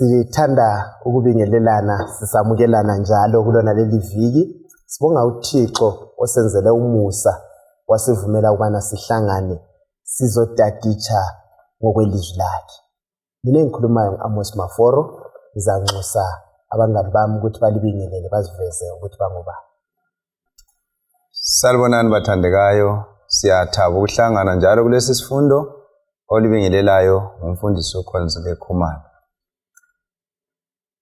Sithanda ukubingelelana sisamukelana njalo kulona leli viki. Sibonga uThixo osenzele umusa wasivumela ukubana sihlangane sizodaditsha ngokwelizwi lakhe. Mina engikhulumayo ngu-Amos Maforo, ngizanxusa abangani bami ukuthi balibingelele baziveze ukuthi bangoba. Salibonani bathandekayo, siyathaba ukuhlangana njalo kulesi sifundo olibingelelayo umfundisi uKhonzile Khumalo.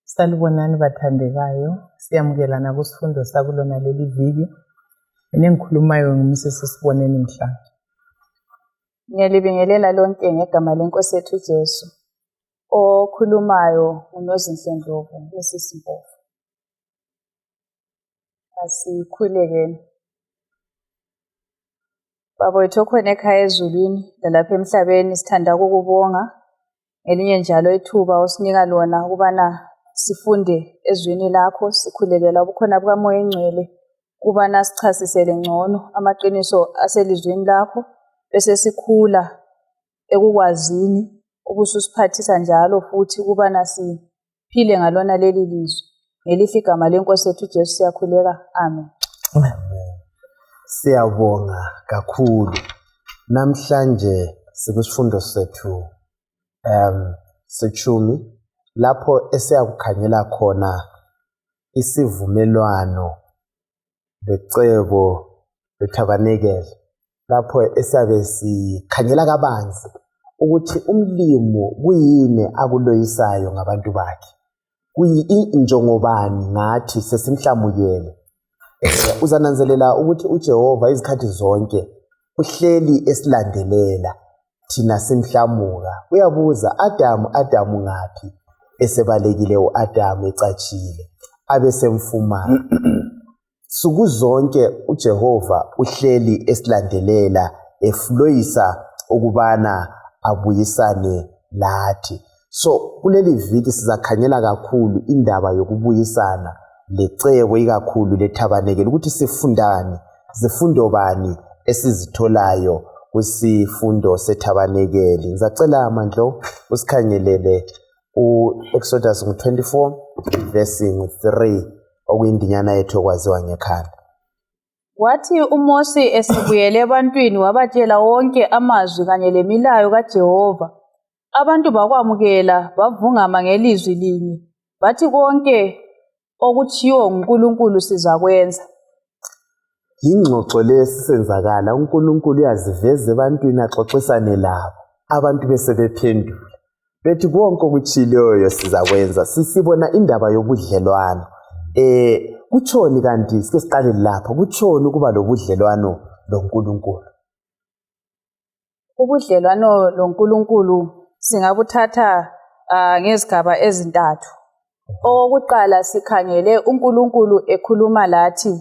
Salibonani bathandekayo, siyamukelana kusifundo sakulona leli viki. Mina engikhulumayo ngumsisi Siboneni Mhlanga. Ngiyalibingelela lonke ngegama leNkosi yethu Jesu. Okhulumayo uNozinhle Ndlovu, Mrs. Mpofu. Asikhulekeni. Baba wethu okhona ekhaya ezulwini lalapha emhlabeni, sithanda ukukubonga ngelinye njalo ithuba osinika lona ukubana sifunde ezwini lakho, sikhulekela ubukhona bukaMoya Engcwele ukubana sichasisele ngcono amaqiniso aselizwini lakho, bese sikhula ekukwazini ubususiphathisa njalo futhi ukubana siphile ngalona leli lizwi. Ngelihle igama leNkosi yethu Jesu siyakhuleka. Amen. Siyabonga kakhulu. Namhlanje sikusifundo sethu sechumi lapho esiyakukhanyela khona isivumelwano lecebo leTabernacle, lapho esiyabe sikhanyela kabanzi ukuthi umlimo kuyini akuloyisayo ngabantu bakhe, kuyinjongobani ngathi sesimhlamukele. Uzananzelela ukuthi uJehova izikhathi zonke uhleli esilandelela thina simhlamuka. Uyabuza, Adamu ngaphi? Esebalekile uAdamu ecatshile abe semfumana. Suku zonke uJehova uhleli esilandelela efloyisa ukubana abuyisane lathi. So kuleli viki sizakhanyela kakhulu indaba yokubuyisana lecebo ikakhulu leTabernacle ukuthi sifundani, zifundo bani esizitholayo kusifundo seTabernacle. Ngizacela amandlo usikhangelele uExodus 24 verse 3 okuyindinyana yethu okwaziwa ngekhanda. Wathi uMose esibuyele ebantwini wabatshela wonke amazwi kanye lemilayo kaJehova. Abantu bakwamukela bavungama ngelizwi linye. Bathi konke okutshiwo uNkulunkulu sizakwenza. Ingxoxo lesenzakala, uNkulunkulu uyaziveza ebantwini axoxisane labo. Abantu bese bephendula. Bethi konke okutshileyo sizakwenza. Sisibona indaba yobudlelwano. Kutshoni kanti sike siqale lapha, kutshoni ukuba lobudlelwano loNkulunkulu? Ubudlelwano loNkulunkulu singabuthatha ngezigaba ezintathu. Okokuqala sikhangele uNkulunkulu ekhuluma lathi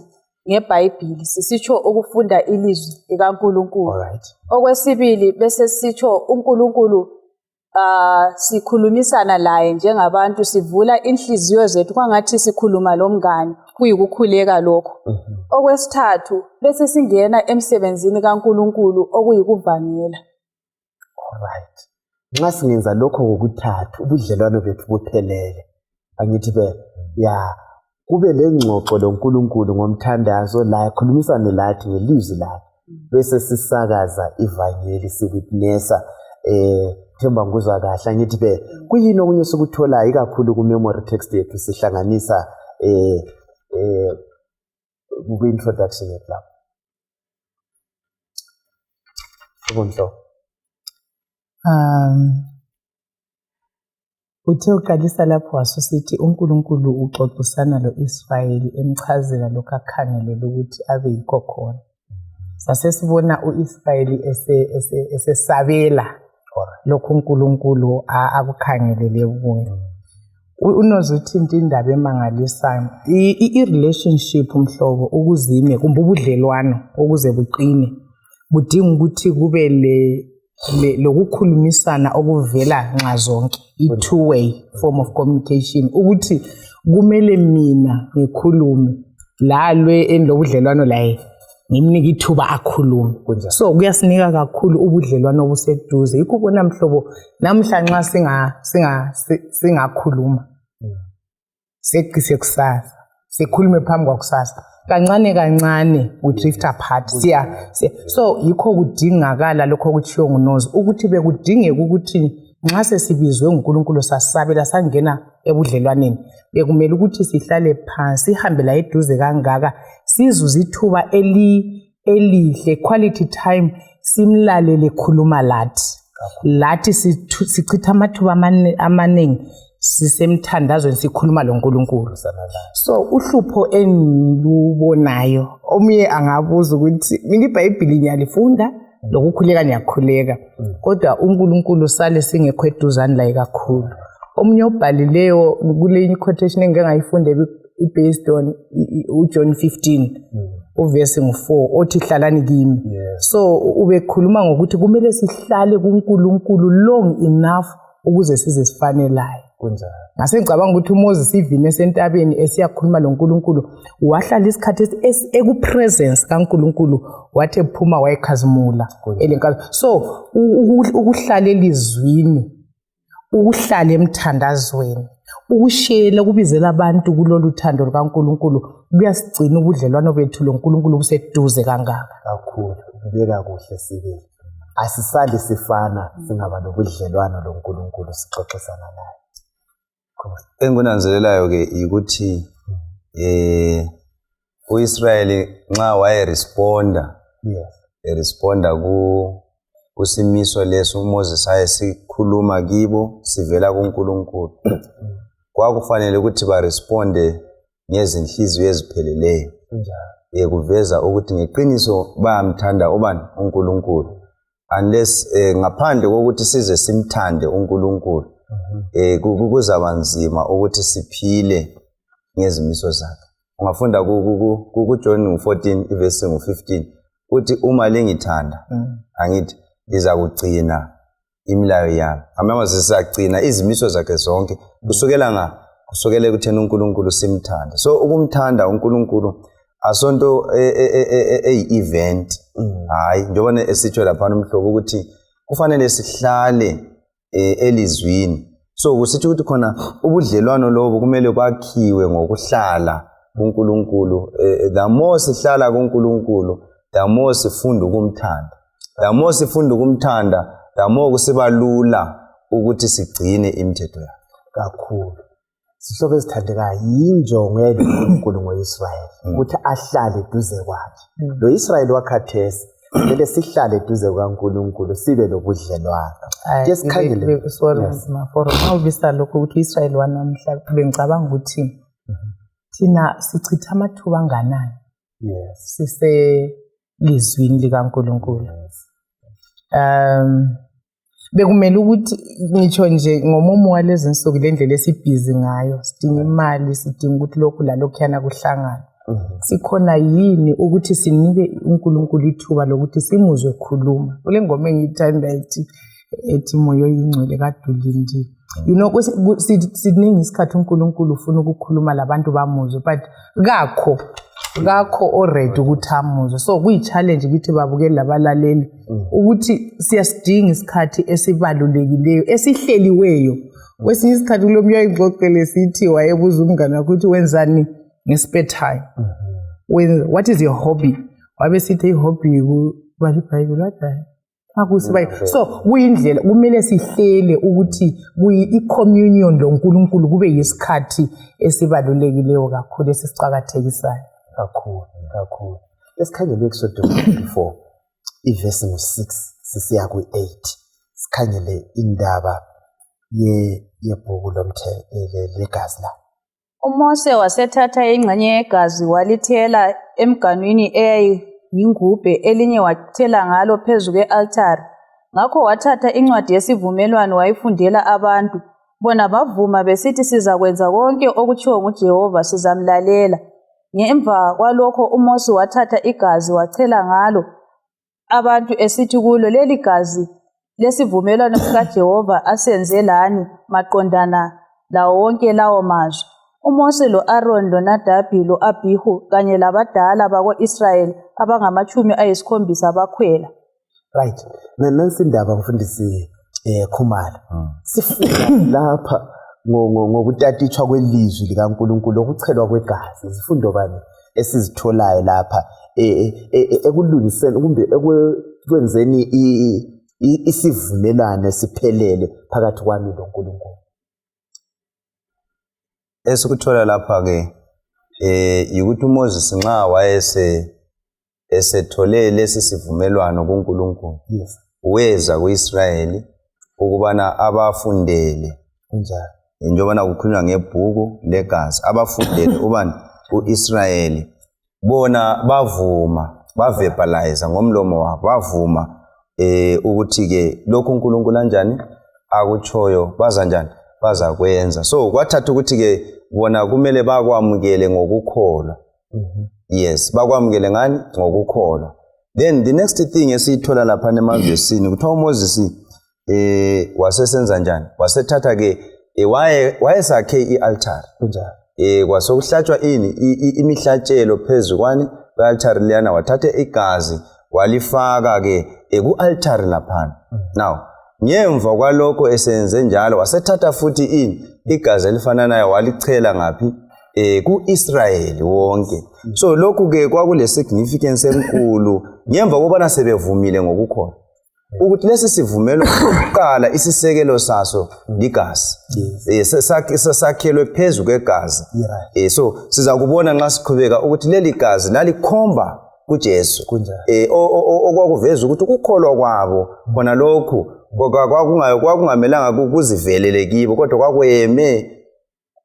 ngeBhayibheli, sisitsho ukufunda ilizwi likaNkulunkulu. Okwesibili bese sitsho uNkulunkulu sikhulumisana laye njengabantu, sivula inhliziyo zethu kwangathi sikhuluma lomngane, kuyikukhuleka lokho. Okwesithathu bese singena emsebenzini kaNkulunkulu okuyikuvangela. Alright. Nxa singenza lokho ngokuthathu ubudlelwano bethu buphelele. Angithi kube lengxoxo loNkulunkulu ngomthandazo la ekhulumisane lathi ngelizwi lakhe, bese sisakaza ivangeli, siwitnessa themba ngizwa kahle. Angithi kuyini okunye sikutholayo ikakhulu ku memory text yethu sihlanganisa ku introduction yethu lapho. Ubunhlo uthe uqalisa lapho wasusithi uNkulunkulu uxoxisana lo-Israyeli emchazela lokho akhangelele ukuthi abe yikho khona. Sasesibona uIsrayeli esesabela lokho uNkulunkulu akukhangelele kuye. Unoze uthinta indaba emangalisayo, i-relationship umhlobo ukuzime kumbe ubudlelwano ukuze buqine budinga ukuthi kube lokukhulumisana okuvela nxa zonke, i-two-way form of communication, ukuthi kumele mina ngikhulume lalwe enilobudlelwano laye ngimnika ithuba akhulume. So kuyasinika kakhulu ubudlelwano obuseduze. Yikho ubona mhlobo namhla nxa singakhuluma seqise kusasa sikhulume phambi kwakusasa kancane we drift apart so yikho kudingakala lokho okutshiwo nguNozi ukuthi bekudingeka ukuthi nxa sesibizwe uNkulunkulu sasabela sangena ebudlelwaneni bekumele ukuthi sihlale phansi sihambe la eduze kangaka sizuze ithuba elihle quality time simlalele khuluma lathi sichitha amathuba amaningi sisemthandazweni sikhuluma loNkulunkulu. So uhlupho engilubonayo omunye angabuza ukuthi iBhayibheli ngiyalifunda lokukhuleka niyakhuleka kodwa uNkulunkulu sale singekho eduzane laye kakhulu. Omunye obhalileyo kule quotation engike ngayifunda based on uJohn 15 uverse 4 othi hlalani kimi. So ubekhuluma ngokuthi kumele sihlale kuNkulunkulu long enough ukuze size sifanelayo. Ngase ngicabanga ukuthi uMoses ivini esentabeni esiyakhuluma loNkulunkulu wahlala isikhathi ekupresence kaNkulunkulu wathi ephuma wayekhazimula elenkazi. So ukuhlala elizwini ukuhlala emthandazweni ukushela kubizela abantu kulolu uthando lukaNkulunkulu kuyasigcina ubudlelwano bethu loNkulunkulu buseduze kangaka kakhulu. Kubeka kuhle sibili asisali sifana singaba nobudlelwano loNkulunkulu sixoxisana naye. Engunanzelelayo ke ukuthi uIsrael nxa wayeresponda eresponda kusimiso leso uMoses ayesikhuluma kibo sivela kuNkulunkulu kwakufanele ukuthi baresponde ngezinhliziyo ezipheleleyo kuveza ukuthi ngeqiniso bayamthanda ubani uNkulunkulu unless ngaphandle kokuthi size simthande uNkulunkulu kuzaba nzima ukuthi siphile ngezimiso zakhe. Ungafunda kuJohn 14 verse 15 uthi uma lingithanda angithi liza kugcina imilayo yami. Amama sisagcina izimiso zakhe zonke kusukela ekutheni uNkulunkulu simthande. So ukumthanda uNkulunkulu asonto event hayi njengoba esitsho lapha umhlobo ukuthi kufanele sihlale elizwini. So kusitsho ukuthi khona ubudlelwano lobo kumele kwakhiwe ngokuhlala kuNkulunkulu. The more sihlala kuNkulunkulu the more sifunda ukumthanda. The more sifunda ukumthanda the more kusiba lula ukuthi sigcine imithetho yakhe kakhulu. Sihlobo esithandekayo yinjongo yaLuNkulunkulu ngoIsrael ukuthi ahlale duze kwakhe. Lo Israel wakhathesi kumele sihlale duze kwaNkulunkulu sibe lobudlelwano. Just khangele for mawubisa lokho ukuthi Israel wanamhla bengicabanga ukuthi thina sichitha amathuba anganani siselizwini likaNkulunkulu. Bekumele ukuthi ngitsho nje ngomumo walezi insuku lendlela esibhizi ngayo sidinga imali sidinga ukuthi lokhu lalokhuyana kuhlangana. Sikhona yini ukuthi sinike uNkulunkulu ithuba lokuthi simuzwe khuluma. Kule ngoma engiyithanda ethi moyo oyingcwele kaDulindi. You know siningi isikhathi uNkulunkulu ufuna ukukhuluma labantu bamuzwe but kakho already ukuthi amuzwe. So kuyi-challenge ukuthi babukeli labalaleli ukuthi siyasidinga isikhathi esibalulekileyo esihleliweyo. Kwesinye isikhathi kulo mnye ayixoxele sithi wayebuza umngane wakhe ukuthi wenzani nge-spare time. What is your hobby? Wabe sithi i-hobby kubala iBhayibheli wadala. So kuyindlela kumele sihlele ukuthi i-communion loNkulunkulu kube yisikhathi esibalulekileyo kakhulu esisicakathekisayo kakhulu. Esikhangele ekusodwa 24 iverse 6 sisiya ku8 sikhangele indaba yebhuku legazi la. uMose wasethatha ingxenye yegazi walithela emganwini eyayiyingubhe elinye wathela ngalo phezu kwe-altari. Ngakho wathatha incwadi yesivumelwano wayifundela abantu. Bona bavuma besithi sizakwenza konke okutshiwo nguJehova sizamlalela. Ngemva kwalokho uMose wathatha igazi wachela ngalo abantu esithi kulo leli gazi lesivumelwano sikaJehova asenze lani maqondana lawo wonke lawo mazwi. uMose lo-Aaron loNadabi lo-Abihu kanye labadala bako-Israyeli abangama-70 bakhwela. Right. Nansi indaba mfundisi Khumalo. Sifunda lapha ngokutatishwa kwelizwi likaNkulunkulu okuchelwa kwegazi. Izifundo bani esizitholayo lapha ekulungiseni kumbe ekwenzeni isivumelwano siphelele phakathi kwami loNkulunkulu. Esikuthola lapha ke ukuthi uMoses nxa esethole lesi sivumelwano kuNkulunkulu. Yes. Weza kuIsrayeli ukubana abafundele kunjalo. Njengobana kukhulunywa ngebhuku legazi abafundele ubani uIsrayeli bona bavuma baverbalize ngomlomo wabo bavuma ukuthi ke lokhu uNkulunkulu kanjani akutshoyo baza njani baza kwenza. So kwathatha ukuthi ke bona kumele bakwamukele ngokukholwa. Yes, bakwamukele ngani ngokukholwa. Then the next thing esithola lapha emavesini kuthiwa uMoses wasesenza njani wasethatha ke wayesakhe ialtar kunjalo. Kwasokuhlatshwa imihlatshelo phezukwani kwealtar liyana wathatha igazi walifaka ke kualtar lapha. Now ngemva kwalokho esenze njalo wasethatha futhi igazi elifananayo walichela ngaphi kuIsrayeli wonke. So lokhu ke kwakule significance enkulu ngemva kobana sebevumile ngokukholwa ukuthi lesi sivumelo sokuqala isisekelo saso ligazi. Sesakhelwe phezu kwegazi. So siza kubona nxa siqhubeka ukuthi leli gazi lalikhomba kuJesu okwakuveza ukuthi ukukholwa kwabo khona lokhu kwakungamelanga kuzivelele kibo kodwa kwakweme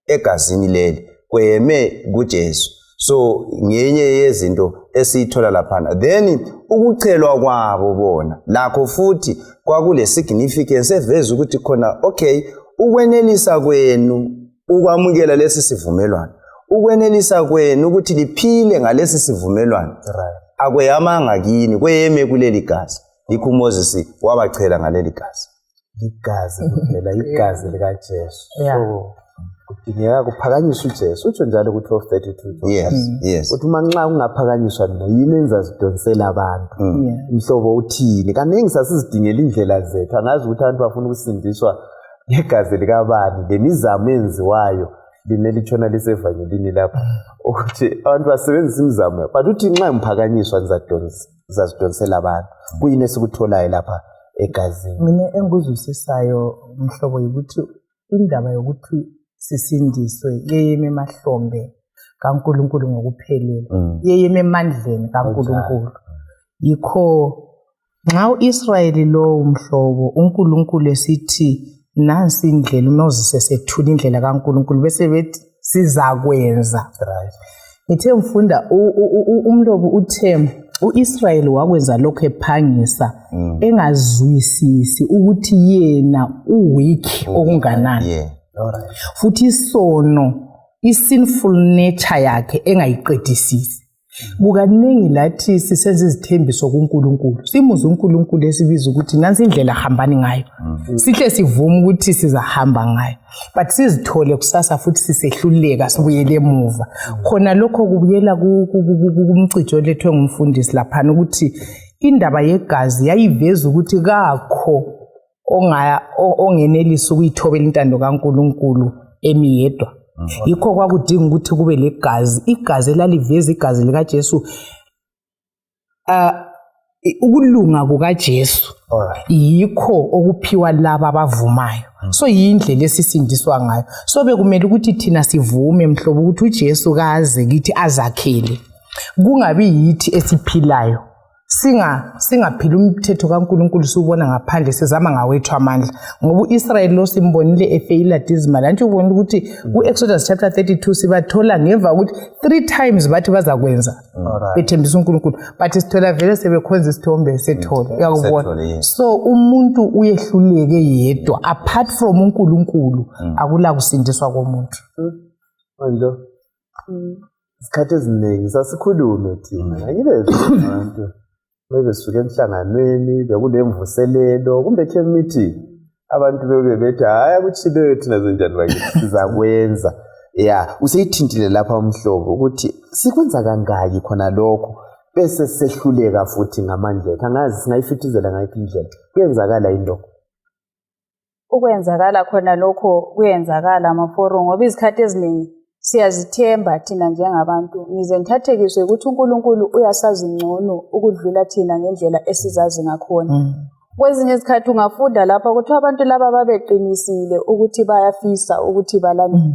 egazini leli kweme kuJesu. So ngenye yezinto esithola lapha. Then ukuchelwa kwabo bona lakho futhi kwakule significance eveza ukuthi khona okay ukwenelisa kwenu ukwamukela lesi sivumelwano ukwenelisa kwenu ukuthi liphile ngalesi sivumelwano akweyamanga kini kweyeme kuleli gazi. Yikho uMoses wabachela ngaleli gazi. Igazi kuphela igazi likaJesu. So kudingeka kuphakanyiswa uJesu utsho njalo ku-12:32. Yes. Uthi uma nxa kungaphakanyiswa mina yini engizazidonsela abantu. Mhlobo uthini? Kaningi sasizidingela indlela zethu. Angazi ukuthi abantu bafuna ukusindiswa ngegazi likabani lemizamo enziwayo linelitshona lisevangelini lapha ukuthi abantu basebenzisa imizamo but uthi nxa ngiphakanyiswa ngizazidonsela abantu. Kuyini esikutholayo lapha egazini? Mina engikuzwisisayo mhlobo ukuthi indaba yokuthi sisindiswe yeyeme emahlombe kaNkulunkulu ngokuphelele yeyeme emandleni kaNkulunkulu. Yikho nxa uIsrayeli lo umhlobo uNkulunkulu esithi nansi indlela uMoses sethula indlela kaNkulunkulu bese bethi sizakwenza. Ngithe mfunda umlobo uthe uIsrayeli wakwenza lokho ephangisa engazwisisi ukuthi yena uweak okunganani. Futhi isono i-sinful nature yakhe engayiqedisisi. Kukaningi lathi sisenza izithembiso kuNkulunkulu. Simuze uNkulunkulu esibiza ukuthi nansi indlela hambani ngayo. Sihle sivume ukuthi sizahamba ngayo. But sizithole kusasa futhi sisehluleka sibuyele emuva. Khona lokho kubuyela kumcijo lethwe ngumfundisi lapha ukuthi indaba yegazi yayiveza ukuthi kakho ongenelisa ukuyithobela intando kaNkulunkulu emiyedwa. Yikho kwakudinga ukuthi kube legazi. Igazi elaliveza igazi likaJesu. Ukulunga kukaJesu. Yikho okuphiwa laba abavumayo. So yindlela esisindiswa ngayo. So bekumele ukuthi thina sivume mhlobo ukuthi uJesu kaze kithi azakhele. Kungabi yithi esiphilayo. Singaphila umthetho kaNkulunkulu subona ngaphandle sizama ngawethu amandla. Ngoba uIsrayeli lo simbonile efeyila dismal. Anti ubona ukuthi kuExodus chapter 32 sibathola ngemva ukuthi 3 times bathi bazakwenza. Bethembisa uNkulunkulu. But sithola vele sebekhonza isithombe sethola. Uyakubona. So umuntu uyehluleke yedwa apart from uNkulunkulu akula kusindiswa komuntu. Manje isikhathi eziningi sasikhulume thina. Angibezwe abantu bebesuka emhlanganweni bekunemvuselelo kumbe camp meeting abantu bebethi hayi akuchile thina zenjani bakithi sizakwenza ya useyithintile lapha umhlobo ukuthi sikwenza kangaki khona lokho bese sehluleka futhi ngamandla ethu angazi singayifithizela ngayiphi indlela kuyenzakala into Ukwenzakala khona lokho kuyenzakala Maforo ngoba izikhathi eziningi siyazithemba thina njengabantu ngize ngithathekiswe ukuthi uNkulunkulu uyasazi ngcono ukudlula thina ngendlela esizazi ngakhona. Kwezinye izikhathi ungafunda lapha ukuthi abantu laba babeqinisile ukuthi bayafisa ukuthi balandele.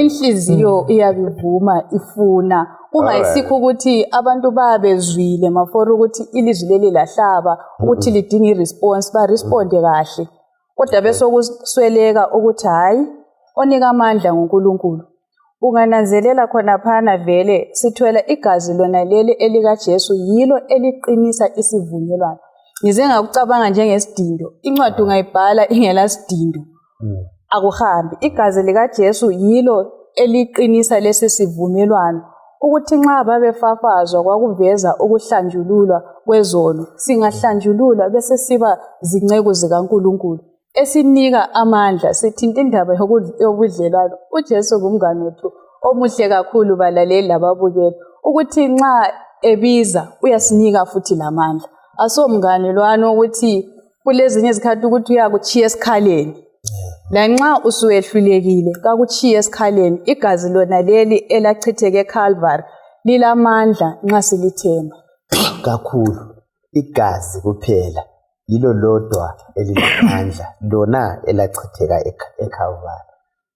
Inhliziyo iyabivuma ifuna kungayisikho ukuthi abantu babezwile Maforo ukuthi ilizwi leli lahlaba ukuthi lidinga iresponse ba responde kahle. Kodwa bese kusweleka ukuthi hayi onika amandla ngoNkulunkulu. Ungananzelela khona phana vele sithola igazi lona leli elika Jesu yilo eliqinisa isivunyelwano. Ngize ngakucabanga njengesidindo. Incwadi ungayibhala ingela sidindo. Akuhambi. Igazi lika Jesu yilo eliqinisa lesi sivunyelwano. Ukuthi nxa babefafazwa kwakuveza ukuhlanjululwa kwezono. Singahlanjululwa bese siba zinceku zikaNkulunkulu. Esinika amandla sithinta indaba yobudlelwano. uJesu ngumngane wethu omuhle kakhulu balaleli lababukeli ukuthi nxa ebiza uyasinika futhi lamandla. Asomnganelwano ukuthi kulezinye izikhathi ukuthi uyakuchiya esikhaleni. Lanxa usuyehlulekile kakuchiya esikhaleni igazi lona leli elachitheke eCalvary lilamandla nxa silithemba. kakhulu igazi kuphela yilo lodwa elinamandla lona elachitheka eCalvary.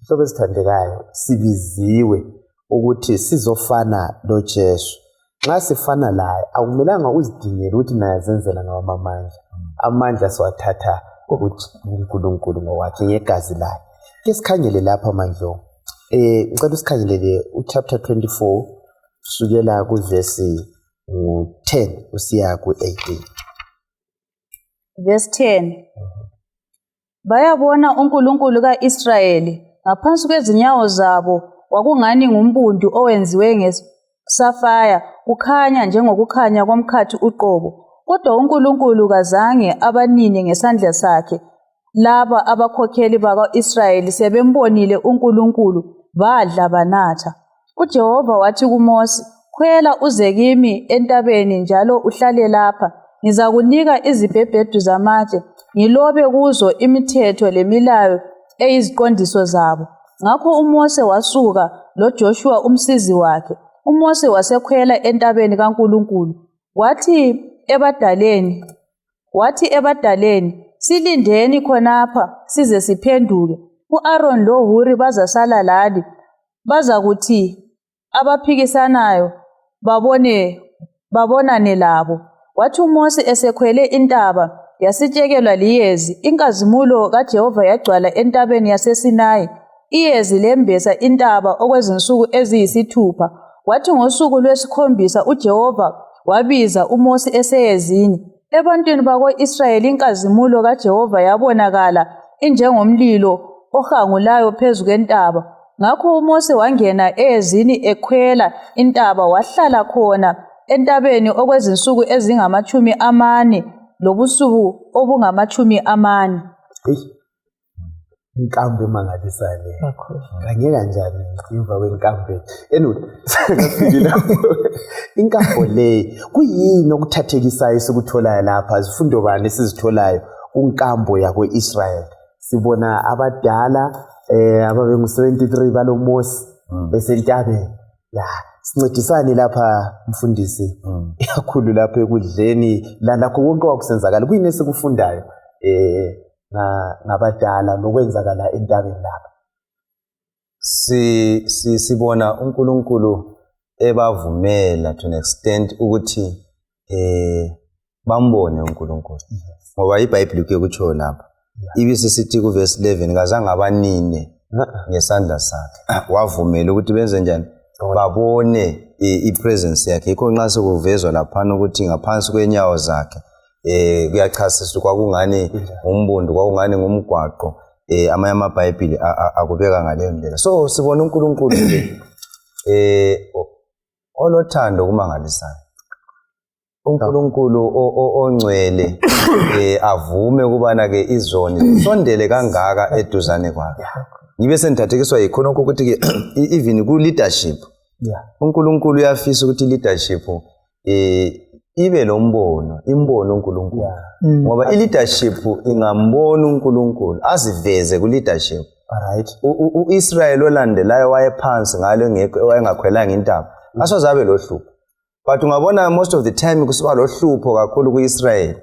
Hlobo esithandekayo sibiziwe ukuthi sizofana noJesu. Nxa sifana laye akumelanga uzidingele ukuthi naye azenzela ngawamandla. Amandla siwathatha ukuthi uNkulunkulu ngowakhe ngegazi lakhe. Ke sikhangele lapha mandlo. Ngicela usikhangelele uchapter 24 kusukela kuverse 10 usiya ku18. Verse 10. Bayabona uNkulunkulu kaIsrayeli ngaphansi kwezinyawo zabo wakungani ngumbundu owenziwe ngesafaya ukhanya njengokukhanya komkhathi uqobo. Kodwa uNkulunkulu kazange abanine ngesandla sakhe. Laba abakhokheli bakwa-Israyeli sebembonile uNkulunkulu badla banatha. uJehova wathi kuMose, "Khwela uze kimi entabeni njalo uhlale lapha. Ngizakunika izibhebhedu zamatshe, ngilobe kuzo imithetho lemilayo eyiziqondiso zabo." Ngakho uMose wasuka loJoshua umsizi wakhe. uMose wasekhwela entabeni kaNkulunkulu. Wathi ebadaleni, "Silindeni khonapha size siphenduke. U-Aaron loHuri bazasala lani. Bazakuthi abaphikisanayo babonane labo." Wathi uMose esekhwele intaba yasitshekelwa liyezi, inkazimulo kaJehova yagcwala entabeni yaseSinayi. Iyezi lembesa intaba okwezinsuku eziyisithupha. Wathi ngosuku lwesikhombisa uJehova wabiza uMose eseyezini. Ebantwini bako-Israyeli inkazimulo kaJehova yabonakala injengomlilo ohangulayo phezu kwentaba. Ngakho uMose wangena eyezini ekhwela intaba wahlala khona entabeni okwezinsuku ezingama-40 lobusuku obungama-40. Inkambo emangalisayo le. Kanye kanjani emva kwenkambo. Sakafike lapho. Inkambo le kuyini okuthathekisayo sikutholayo lapha izifundo bani sizitholayo kunkambo yako-Israyeli. Sibona abadala ababengu-73 baloMose besentabeni. Ya, sincedisane lapha mfundisi. Ikakhulu lapha ekudleni lakho konke wakusenzakala. Kuyini esikufundayo ngabadala nokwenzakala entabeni lapha? Sibona uNkulunkulu ebavumela to an extent ukuthi bambone uNkulunkulu. Ngoba iBhayibheli kuye kutsho lapha. Ibisisithi ku verse 11 kazange abanine ngesandla sakhe. Wavumela ukuthi benze njani? Babone ipresence yakhe. Yikho nxa sekuvezwa lapha ukuthi ngaphansi kwenyawo zakhe kuyachasiswa kwakungani umbundu kwakungani ngumgwaqo amanye amaBhayibheli akubeka ngaleyo ndlela. So sibona uNkulunkulu olothando kumangalisayo. uNkulunkulu ongcwele avume kubana ke izoni sondele kangaka eduzane kwakhe. Ngibe sengithathekiswa yikhonokho ukuthi ke even ku leadership uNkulunkulu uyafisa ukuthi leadership ibe lombono, imbono uNkulunkulu. Ngoba leadership ingambona uNkulunkulu aziveze ku leadership. Alright. uIsrael olandelayo wayephansi ngalo ngeke wayengakhwelanga intaba. Asozabe lohlupho. But ungabona most of the time kusiba lohlupho kakhulu kuIsrael.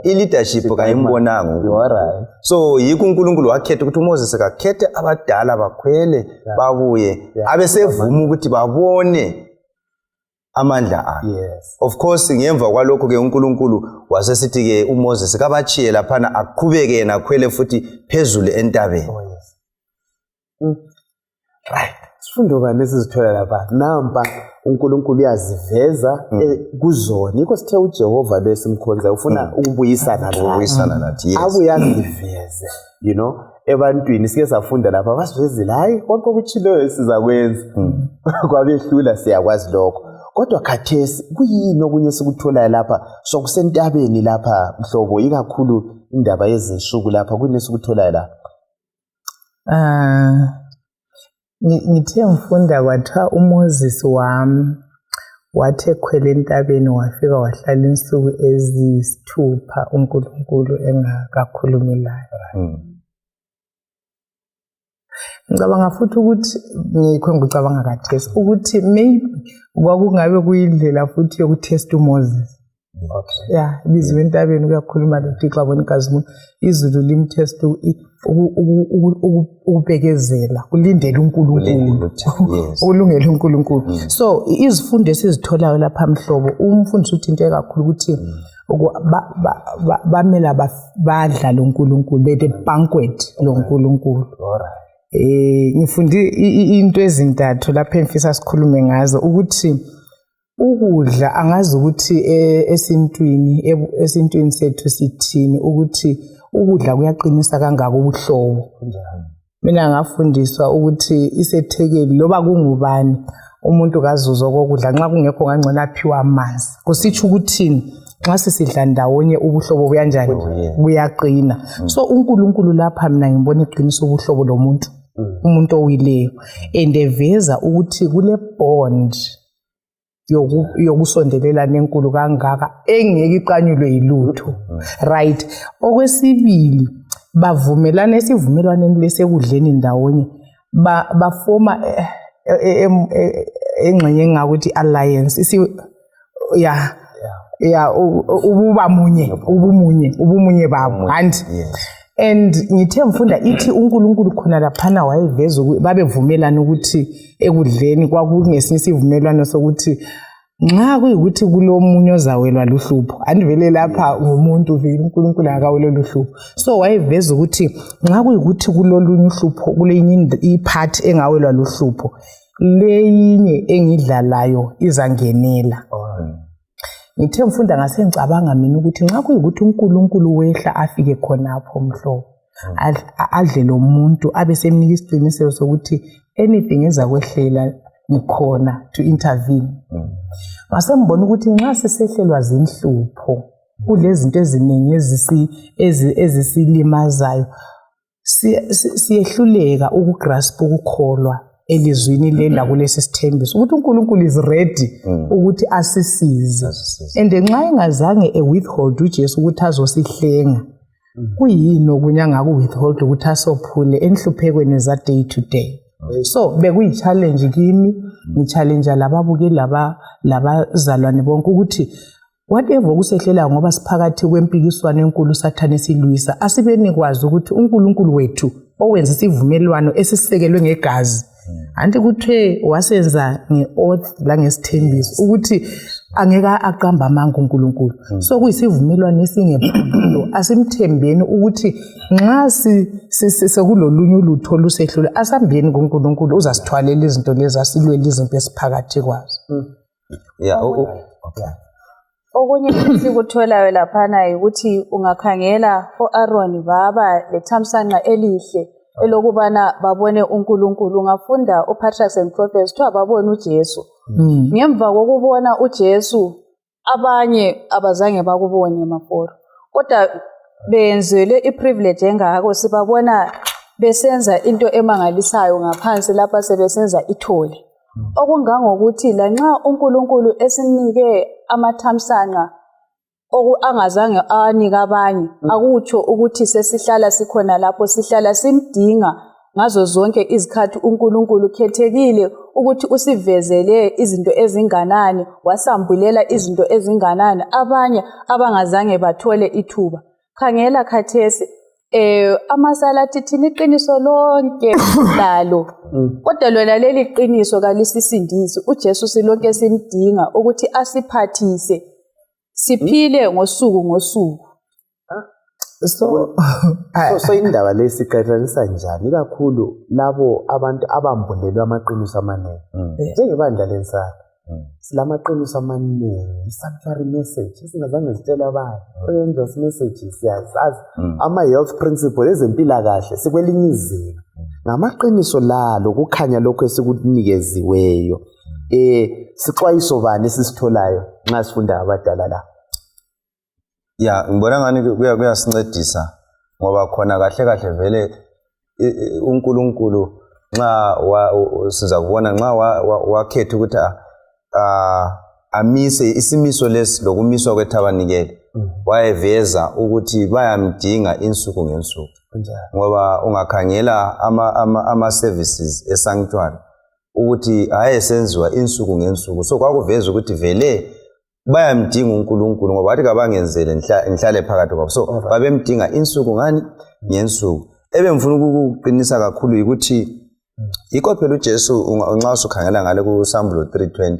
I-leadership kayimbonanga. Alright. So yikho uNkulunkulu wakhetha ukuthi uMoses akakhethe abadala bakhwele babuye abesevuma ukuthi babone amandla akhe. Yes. Of course ngemva kwalokho ke uNkulunkulu wasesithi ke uMoses kabachiye laphana aqhubeke yena akhwele futhi phezulu entabeni. Oh yes. Right. Sifundo bani esizithola lapha? Namba uNkulunkulu uyaziveza kuzona. Yikho sithe uJehova besimkhonza ufuna ukubuyisana nathi. Yes. Abuye aziveze, you know, ebantwini sike safunda lapha basivezile hayi konke okuchiloyo sizakwenza. Kwabehlula siyakwazi lokho. Kodwa khathesi kuyini okunye sikutholayo lapha sokusentabeni lapha mhlobo ikakhulu indaba yezinsuku lapha kunesikutholayo lapha? Ngithe ngifunda kwathiwa uMoses wathi ekhwele entabeni wafika wahlala insuku eziyisithupha uNkulunkulu engakakhulumi laye. Ngicabanga futhi ukuthi ngikho ngicabanga kathesi ukuthi maybe kwakungabe kuyindlela futhi yokuthesta uMoses. Okay. Yeah, biziwe entabeni uyakhuluma loThixo abona inkazimulo. Izulu limthesta ukubhekezela, ulindele uNkulunkulu. Ulungele uNkulunkulu. So izifundo esizitholayo lapha mhlobo umfundisi uthi into ekakhulu ukuthi bamela badla loNkulunkulu bethe banquet loNkulunkulu. Alright. Ngifundi into ezintathu lapha engifisa sikhulume ngazo ukuthi ukudla angazi ukuthi esintwini sethu sithini ukuthi ukudla kuyaqinisa kangaka ubuhlobo. Mina ngafundiswa ukuthi isethekeli loba kungubani umuntu kazuzwa kokudla nxa kungekho ngangcona aphiwa amanzi. Kusitsho ukuthini nxa sisidla ndawonye ubuhlobo buyanjani buyaqina. So uNkulunkulu lapha mina ngibona iqinisa ubuhlobo lomuntu. Umuntu owileyo endeveza ukuthi kule bond yokusondelela nenkulu kangaka engeke iqanyulwe yilutho. Right. Okwesibili bavumelana esivumelwaneni lesekudleni ndawonye bafoma engxenye engakuthi alliance ubumunye babo and ngithe mfunda ithi uNkulunkulu khona laphana wayeveza babevumelana ukuthi ekudleni kwakungesinye isivumelwano sokuthi nxa kuyikuthi kulomunye ozawelwa luhlupho andivele lapha ngumuntu vile uNkulunkulu akawelo luhlupho. So wayeveza ukuthi nxa kuyikuthi kulolunye uhlupho kulenye ipart engawelwa luhlupho leyinye engidlalayo izangenela. Ngithe mfunda ngase ngicabanga mina ukuthi nxa kuyikuthi uNkulunkulu wehla afike khonapho mhlobo adle lo muntu abesemnika isiqiniseko sokuthi anything ezakwehlela ngikhona to intervene. Ngase ngibona ukuthi nxa sisehlelwa zinhlupho kulezinto eziningi ezisilimazayo siyehluleka ukugrasp ukukholwa elizwini lenda kulesi sithembiso ukuthi uNkulunkulu is ready ukuthi asisize and nxa engazange withhold uJesu ukuthi azosihlenga kuyini okunye angaku-withhold ukuthi asophule enhluphekweni za day to day. So bekuyi-challenge kimi ngi-challenge lababuke labazalwane bonke ukuthi whatever kusehlelayo ngoba siphakathi kwempikiswano enkulu uSathane esilwisa asibeni kwazi ukuthi uNkulunkulu wethu owenza isivumelwano esisekelwe ngegazi anti kuthiwe wasenza nge-oath la ngesithembiso ukuthi angeke aqamba amanga uNkulunkulu. So kuyisivumelwano esingephulo asimthembeni ukuthi nxa sekulolunye ulutho olusehlule asambeni kuNkulunkulu uzasithwalela izinto lezi asilwele izinto esiphakathi kwazo. Okay. Okunye esikutholayo laphana ukuthi ungakhangela o-Aaron baba lethamsanqa elihle elokubana babone uNkulunkulu. Ungafunda uPatriarchs and Prophets kuthiwa babone uJesu. Ngemva kokubona uJesu abanye abazange bakubone Maforo. Kodwa benzele iprivilege engako sibabona besenza into emangalisayo ngaphansi lapha sebesenza ithole. Okungangokuthi la nxa uNkulunkulu esinike amathamsanqa angazange anika abanye akutsho ukuthi sesihlala sikhona lapho sihlala simdinga ngazo zonke izikhathi uNkulunkulu khethekile ukuthi usivezele izinto ezinganani wasambulela izinto ezinganani abanye abangazange bathole ithuba. Khangela khathesi amasalathi thina iqiniso lonke lalo kodwa lona leli qiniso kalisisindisi uJesu silonke simdinga ukuthi asiphathise siphile ngosuku so indaba lesiqhathanisa njani kakhulu labo abantu abambulelwe amaqiniso amaningi njengebandla lensana silamaqiniso amaningi sanctuary message singazange sitshela abanye angels message siyazazi ama health principle ezempilakahle sikwelinye izinga ngamaqiniso lalo kukhanya lokho esikuninikeziweyo sixwayiso bani sisitholayo nxa sifunda abadala la ngibona ngani kuyasincedisa ngoba khona kahle vele uNkulunkulu nxa siza kubona nxa wakhetha ukuthi amise isimiso lesi lokumiswa kwethabanikele wayeveza ukuthi bayamdinga insuku ngensuku ngoba ungakhangela ama services esanctuary ukuthi ayesenziwa insuku ngensuku so kwakuveza ukuthi vele bayamdinga uNkulunkulu ngoba wathi kabangenzele ngihlale phakathi kwabo so babemdinga insuku ngani ngensuku ebengifuna ukuqinisa kakhulu ukuthi yikho phela uJesu nxa usukhangela ngale kuSambulo 3:20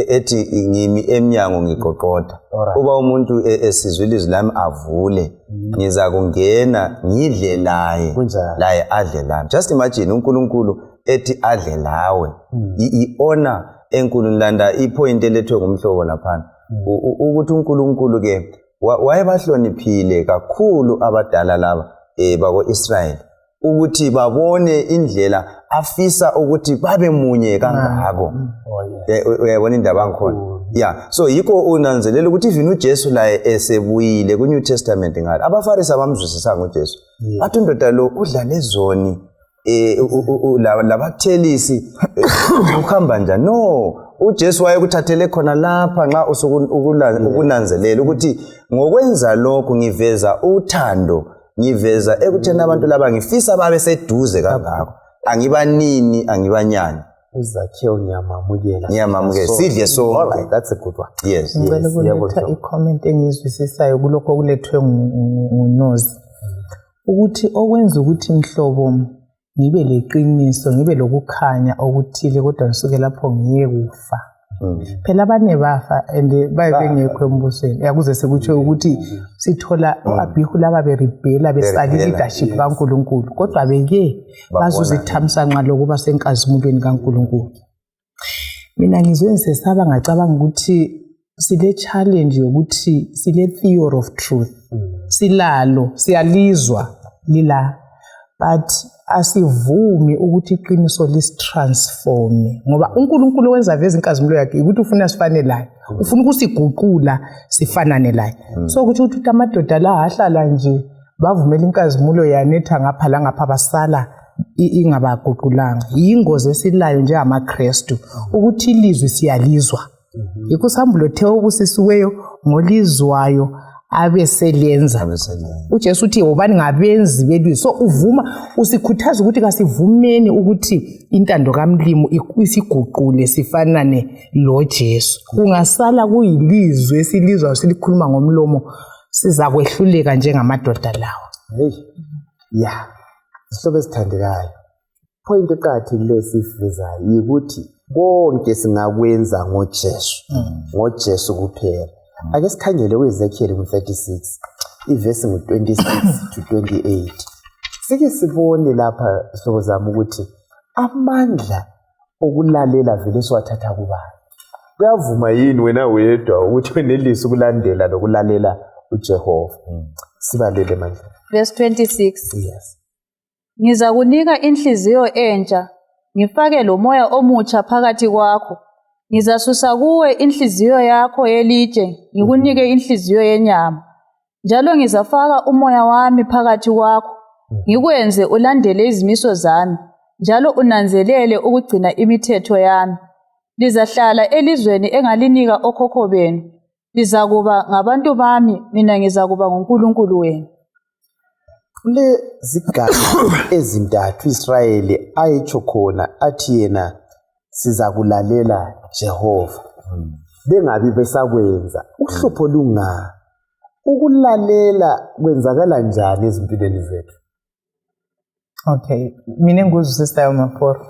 ethi ngimi emnyango ngiqoqoda uba umuntu esizwe ilizwi lami avule ngiza kungena ngidle laye adle lami. Just imagine uNkulunkulu ethi adle lawe i-honor enkulu nilanda ipoint elethwe ngumhlobo laphana ukuthi uNkulunkulu ke wayebahloniphile kakhulu abadala laba bako-Israyeli ukuthi babone indlela afisa ukuthi babe munye kangako. Uyabona indaba ngikhona so yikho unanzelela ukuthi even uJesu laye esebuyile ku New Testament ngalo abaFarisi abamzwisisanga uJesu bathi indoda lo udla lezoni labathelisi ukuhamba njani no uJesu wayekuthathele khona lapha nxa ukunanzelela ukuthi ngokwenza lokho ngiveza uthando ngiveza ekutheni abantu laba ngifisa babe seduze kangako angibanini angibanyani Zakhewu ngiyamamukela sidle so alright that's a good one yes ngicela ukuletha i-comment engizwisisayo kulokho okulethwe nguNozi ukuthi okwenza ukuthi mhlobo ngibe leqiniso ngibe lokukhanya okuthile kodwa ngisuke lapho ngiye kufa phela abanye bafa and bengekho embusweni yakuze sekutsho ukuthi sithola uAbihu laba berebela besali leadership kaNkulunkulu kodwa beke bazuza ithamsanqa lokuba senkazimulweni kaNkulunkulu. Mina ngizwe ngisesaba ngacabanga ukuthi sile challenge yokuthi sile theory of truth silalo siyalizwa lila but asivumi ukuthi iqiniso lisitransforme ngoba uNkulunkulu wenza veze inkazimulo yakhe ukuthi ufuna sifane laye ufuna ukusiguqula sifanane laye so ukuthi amadoda la ahlala nje bavumela inkazimulo yanetha ngapha la ngapha basala ingabaguqulanga yingozi esilayo njengamaKristu ukuthi ilizwi siyalizwa yikho Sambulo Theo busisiweyo ngolizwayo abeselenza uJesu uthi wobani ngabenzi belizwi so uvuma usikhuthaza ukuthi kasivumeni ukuthi intando kaMlimu isiguqule sifanane lo Jesu kungasala kuyilizwe esilizwa silikhuluma ngomlomo siza kwehluleka njengamadoda lawa sihlobo esithandekayo point eqhathekile sifizayo ukuthi konke singakwenza ngoJesu kuphela. Ake sikhangele kuEzekiel 36 ivesi ngo26 to 28 sike sibone lapha sihlobo zami ukuthi amandla okulalela vele siwathatha kubani. Kuyavuma yini wena wedwa ukuthi wenelise ukulandela nokulalela uJehova? Sibalele manje. Verse 26. Yes. Ngiza kunika inhliziyo entsha ngifake lo moya omutsha phakathi kwakho Ngizasusa kuwe inhliziyo yakho yelitshe, ngikunike inhliziyo yenyama. Njalo ngizafaka umoya wami phakathi kwakho, ngikwenze ulandele izimiso zami, njalo unanzelele ukugcina imithetho yami. Lizahlala elizweni engalinika okhokho benu. Lizakuba ngabantu bami, mina ngizakuba nguNkulunkulu wenu. Kule zigaba ezintathu Israyeli ayitsho khona athi yena sizakulalela Jehova. Bengabi besakwenza uhlupho lunga. Ukulalela kwenzakala njani ezimpilweni zethu? Okay, mina nguzwisisa Maforo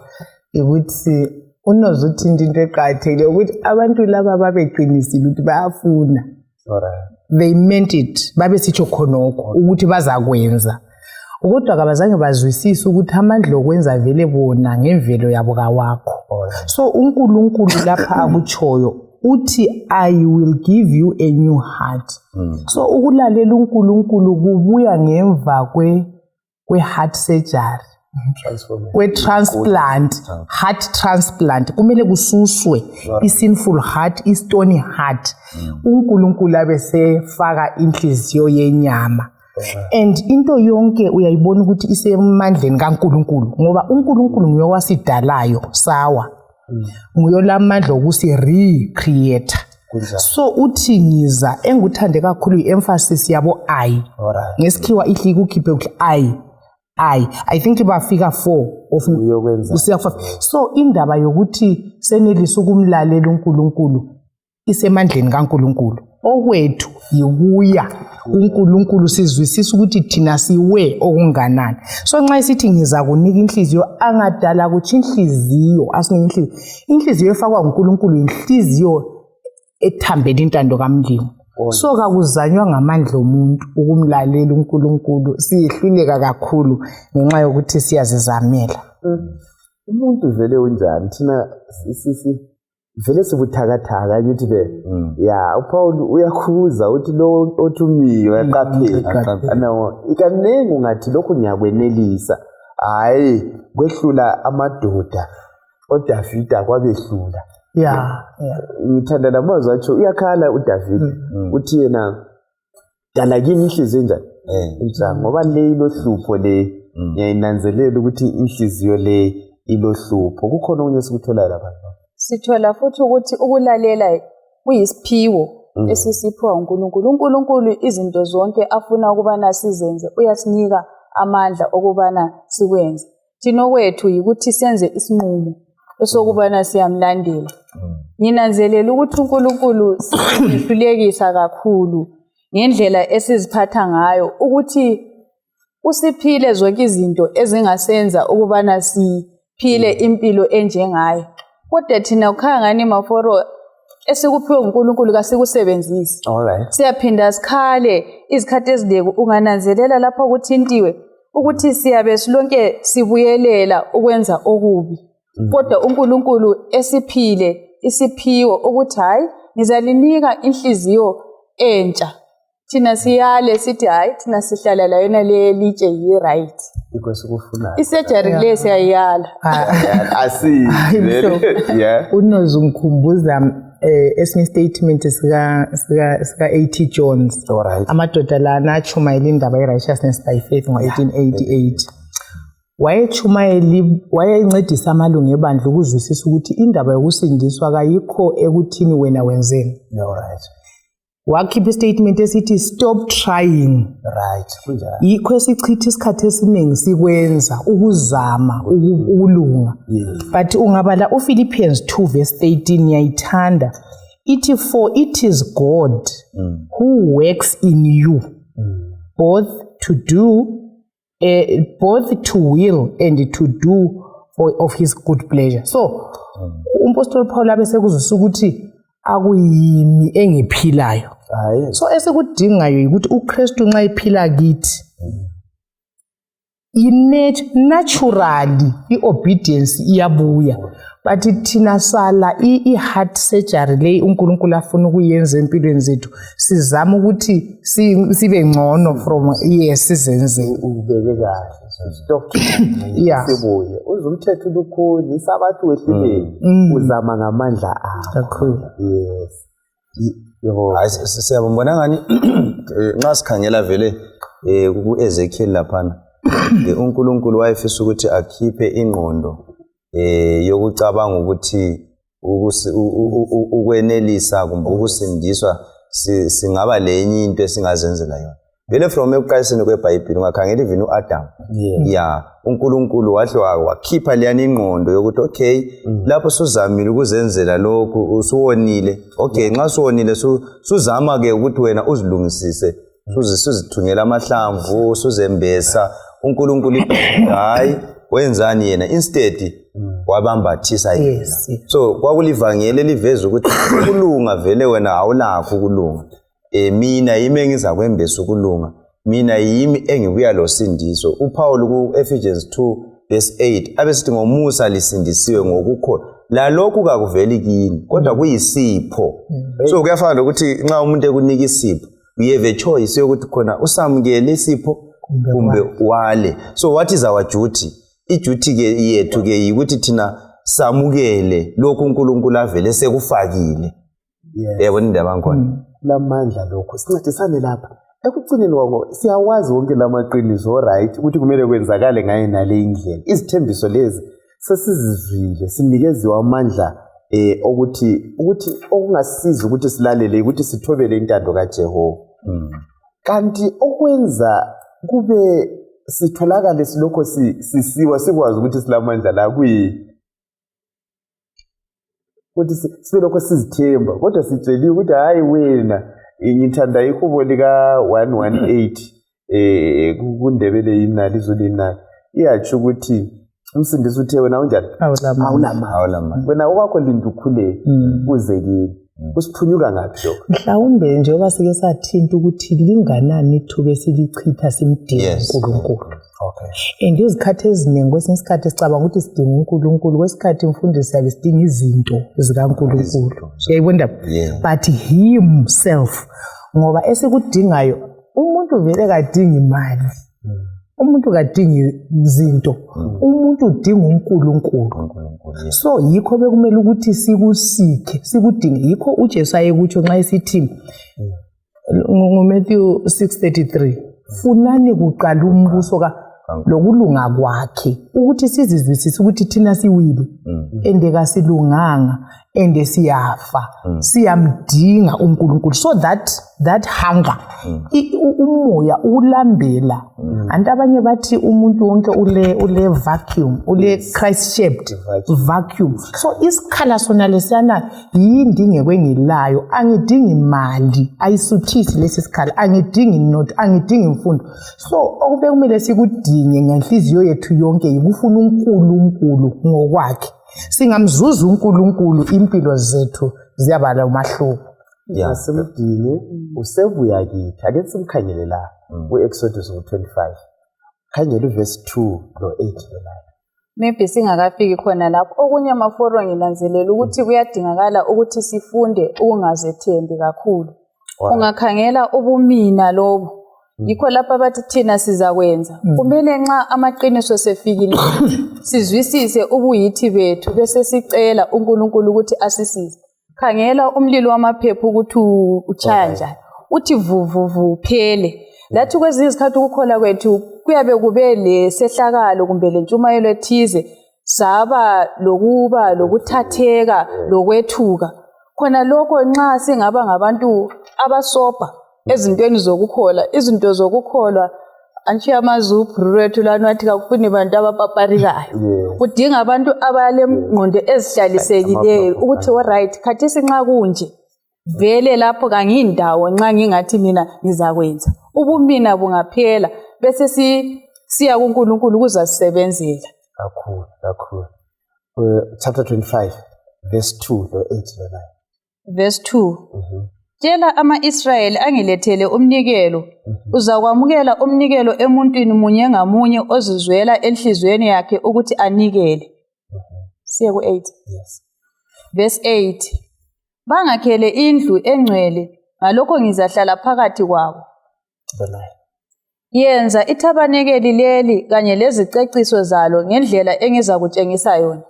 ukuthi unozuthi into eqhathele ukuthi abantu laba babeqinisile ukuthi bayafuna. Alright. They meant it. Babe sitsho khonokho ukuthi bazakwenza. Kodwa kabazange bazwisisa ukuthi amandla okwenza vele bona ngemvelo yabo kawakho. So uNkulunkulu lapha akutshoyo uthi I will give you a new heart. So ukulalela uNkulunkulu kubuya ngemva kwe heart surgery. Transplant, heart transplant. Kumele kususwe i-sinful heart, i-stony heart. uNkulunkulu abesefaka inhliziyo yenyama. And into yonke uyayibona ukuthi isemandleni kaNkulunkulu ngoba uNkulunkulu nguye wasidalayo sawa. Nguye lamandla okusi recreate. So uthi ngiza enguthande kakhulu i-emphasis yabo I. Ngesikhiwa ihlike ukhiphe ukuthi I think bafika 4 of usiya 5. So indaba yokuthi senelisa ukumlalela uNkulunkulu isemandleni kaNkulunkulu. Okwethu yikuya uNkulunkulu sizwisisa ukuthi thina siwe okunganani. So nxa isithi ngiza kunika inhliziyo angadala ukuthi inhliziyo asinike inhliziyo efakwa uNkulunkulu inhliziyo ethambela intando kaMlimo. So kakuzanywa ngamandla omuntu ukumlalela uNkulunkulu, siyehluleka kakhulu ngenxa yokuthi siyazizamela. Umuntu vele unjani thina vele sibuthakathaka ngithi ya uPaul uyakhuza uthi lo othumiyo yaqaphela nawo ikanengi ungathi lokho ngiyakwenelisa hayi kwehlula amadoda oDavida kwabehlula. Ngithanda namazwi atsho uyakhala uDavid uthi yena dala kimi inhliziyo enjani njani ngoba le ilohlupho le ngiyayinanzelela ukuthi inhliziyo le ilohlupho. Kukhona okunye sikuthola lapha. Sithola futhi ukuthi ukulalela kuyisiphiwo esisiphiwa uNkulunkulu. uNkulunkulu izinto zonke afuna ukubana sizenze uyasinika amandla okubana sikwenze. Thina kwethu yikuthi senze isinqumo esokubana siyamlandela. Nginanzelela ukuthi uNkulunkulu sihlulekisa kakhulu ngendlela esiziphatha ngayo ukuthi usiphile zonke izinto ezingasenza ukubana siphile impilo enjengayo. Kodwa thina ukhaya ngani Maforo esikuphiwe uNkulunkulu kasikusebenzisi. Siyaphinda sikhale izikhathi eziningi ungananzelela lapha ukuthintiwe ukuthi siyabe silonke sibuyelela ukwenza okubi. Kodwa uNkulunkulu esiphile isiphiwo ukuthi hayi ngizalinika inhliziyo entsha. Thina siyale sithi hayi thina sihlala la yona le litshe yi right. Ikwesikufuna. Isejari le siyayala. Unozungikhumbuza esinye statement sika A.T. Jones. Amadoda lana achumayela indaba ye-righteousness by faith ngo-1888. Wayencedisa amalungu ebandla ukuzwisisa ukuthi indaba yokusindiswa kayikho ekuthini wena wenzeni. Wakhipha istatement esithi stop trying. Yikho esichitha isikhathi esiningi sikwenza ukuzama ukulunga. But ungabala uPhilippians 2 verse 18 yayithanda ithi for it is God who works in you both to will and to do of his good pleasure. So uMpostoli Paul abesekuzwisa ukuthi akuyimi engiphilayo. So esikudingayo ukuthi uKristu nxa ephila kithi naturally i-obedience iyabuya but thina sala i-heart surgery le uNkulunkulu afuna ukuyenza empilweni zethu sizama ukuthi sibe ngcono from sizenze ubeke kahle stop Yeah. sibuye uzumthetho ulukhuni sabathi wehluleki uzama ngamandla akho yes yebo hayi siyabona ngani nxa sikhangela vele ku-Ezekiel laphana uNkulunkulu wayefisa ukuthi akhiphe ingqondo yokucabanga ukuthi ukwenelisa kumbe ukusindiswa singaba lenye into esingazenzela yona vele from ekuqaliseni kweBhayibheli ungakhangela even uAdam uNkulunkulu wahle wakhipha leyani ingqondo yokuthi okay lapho suzamile ukuzenzela lokhu usuwonile okay nxa suwonile suzama ke ukuthi wena uzilungisise suzithungela amahlamvu suzembesa uNkulunkulu hayi wenzani yena instead wabambathisa yena so kwakulivangeli eliveza ukuthi ukulunga vele wena awulakho ukulunga mina yimi engiza kwembesa ukulunga mina yimi engibuya losindiso uPaul ku-Ephesians 2:8 abesithi ngomusa lisindisiwe ngokukholwa lalokhu kakuveli kini kodwa kuyisipho so kuyafana ukuthi nxa umuntu ekunika isipho you have a choice yokuthi khona usamukele isipho kumbe wale so what is our duty iduty ke yethu ke yikuthi thina samukele lokhu uNkulunkulu avele sekufakile yabona indaba ngkhona lamandla lokho sincedisane lapha ekugcineni kwako siyawazi wonke lamaqiniso right ukuthi kumele kwenzakale ngaye nale indlela izithembiso lezi sesizizwile sinikeziwe amandla ukuthi okungasiza ukuthi silalele ukuthi sithobele intando kaJehova kanti okwenza kube sitholakale silokho sisiwa sikwazi ukuthi silamandla la ukuthi silokho sizithemba kodwa sitsheliwe ukuthi hayi wena ngithanda ihubo lika 118 kuNdebele yinali izolinali iyatsho ukuthi umsindisi uthe wena unjani awulamali wena okwakho linda ukhule kuze kini usiphunyuka ngaphi lokho mhlawumbe njengoba sike sathinta ukuthi linganani ithuba esilichitha simdinga uNkulunkulu and izikhathi eziningi kwesinye isikhathi sicabanga ukuthi sidinga uNkulunkulu kwesikhathi imfundisi siyabe sidinga izinto zikaNkulunkulu uyayibona but himself ngoba esikudingayo umuntu vele kadingi imali umuntu kadingi izinto umuntu udinga uNkulunkulu so yikho bekumele ukuthi sikusike sikudinge yikho uJesu ayekutsho nxa esithi ngoMatthew 6:33 funani kuqala umbuso lokulunga kwakhe ukuthi sizizwisise ukuthi thina siwile endeka silunganga ende siyafa siyamdinga uNkulunkulu so that hunger umoya ulambela anti abanye bathi umuntu wonke ule vacuum ule Christ shaped vacuum so isikhala sona lesiyana yindingeko engilayo angidingi imali ayisuthisi lesi sikhala angidingi not angidingi imfundo so okube kumele sikudinge ngenhliziyo yethu yonke yikufuna uNkulunkulu ngokwakhe singamzuza uNkulunkulu impilo zethu ziyabala umahluko yasimdinge usebuya kithi ake simkhangele la ku-Exodus 25 khangela uverse 2 lo 8 lo 9 maybe singakafiki khona lapho okunye amaforo nginanzelela ukuthi kuyadingakala ukuthi sifunde ukungazethembi kakhulu ungakhangela ubumina lobo yikho lapha bathi thina sizakwenza kumele nxa amaqiniso sefikile sizwisise ubuyithi bethu bese sicela uNkulunkulu ukuthi asisize khangela umlilo wamaphepha ukuthi uchaya njani uthi vuvuvu phele lathi kwezinye izikhathi ukukhola kwethu kuyabe kube lesehlakalo kumbe lentshumayelo ethize saba lokuthatheka lokwethuka khona lokho nxa singaba ngabantu abasobha ezintweni zokukholwa izinto zokukholwa antshiya amazubhurethu lana wathi kakufuni abantu abapaparikayo kudinga abantu abalemngqondo ezihlalisekileyo ukuthi alright khathesi nxa kunje vele lapho kangiyindawo nxa ngingathi mina ngizakwenza ubumina bungaphela bese siya kuNkulunkulu kuzasisebenzela kakhulu chapter 25 verse 2 lo 8 lo 9 verse 2 tshela ama-Israyeli angilethele umnikelo. Uzakwamukela umnikelo emuntwini munye ngamunye ozizwela enhlizweni yakhe ukuthi anikele. Siye ku-8. Yes. Verse 8. Bangakhele indlu engcwele, ngalokho ngizahlala phakathi kwabo. The 9. Yenza ithabanekeli leli kanye leziceciso zalo ngendlela engizakutshengisa yona.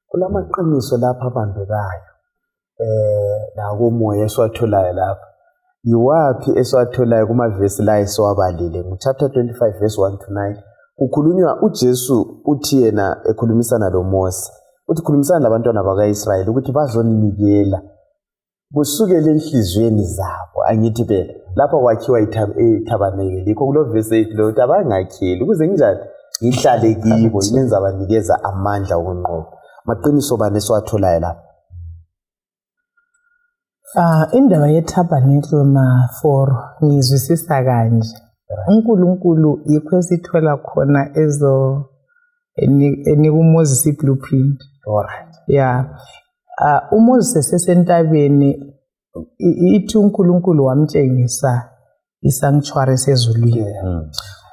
Kulamaqiniso lapha abambekayo. La kumoya esiwatholayo lapha. Yiwaphi esiwatholayo kumavesi la esiwabalile chapter 25 verse 1 to 9. Kukhulunywa uJesu uthi yena ekhulumisana loMose. Uthi khulumisana labantwana bakaIsrayeli ukuthi bazoninikela kusukela enhlizweni zabo. Angithi phela lapha kwakhiwa ithabanekeli yikho kulo verse 8 lo abangakheli ukuze njani ngihlale kibo imenza abanikeza amandla okunqoba. Maqiniso bani esiwatholayo lapha? Indaba yetabernacle ma-4 ngizwisisa kanje. uNkulunkulu yikho esithola khona enika uMoses i-blueprint. Alright. Yeah. uMoses esentabeni ithi uNkulunkulu wamtshengisa isanctuary sezulwini.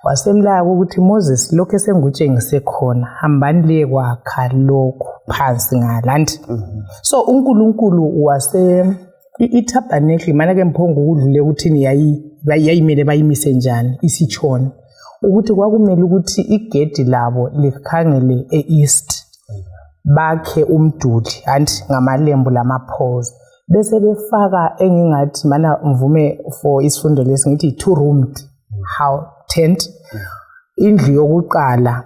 Wasemlaya ukuthi Moses lokho esengutshengise khona hambani le kwakha lokho phansi ngalandi. So uNkulunkulu wase itabernacle mana ke mphongo ukudlule ukuthi yayimele bayimise njani isitshona ukuthi kwakumele ukuthi igedi labo likhangele east bakhe umduli anti ngamalembu lamapoles bese befaka engingathi mana mvume for isifundo lesi ngithi 2 roomed tent. Indlu yokuqala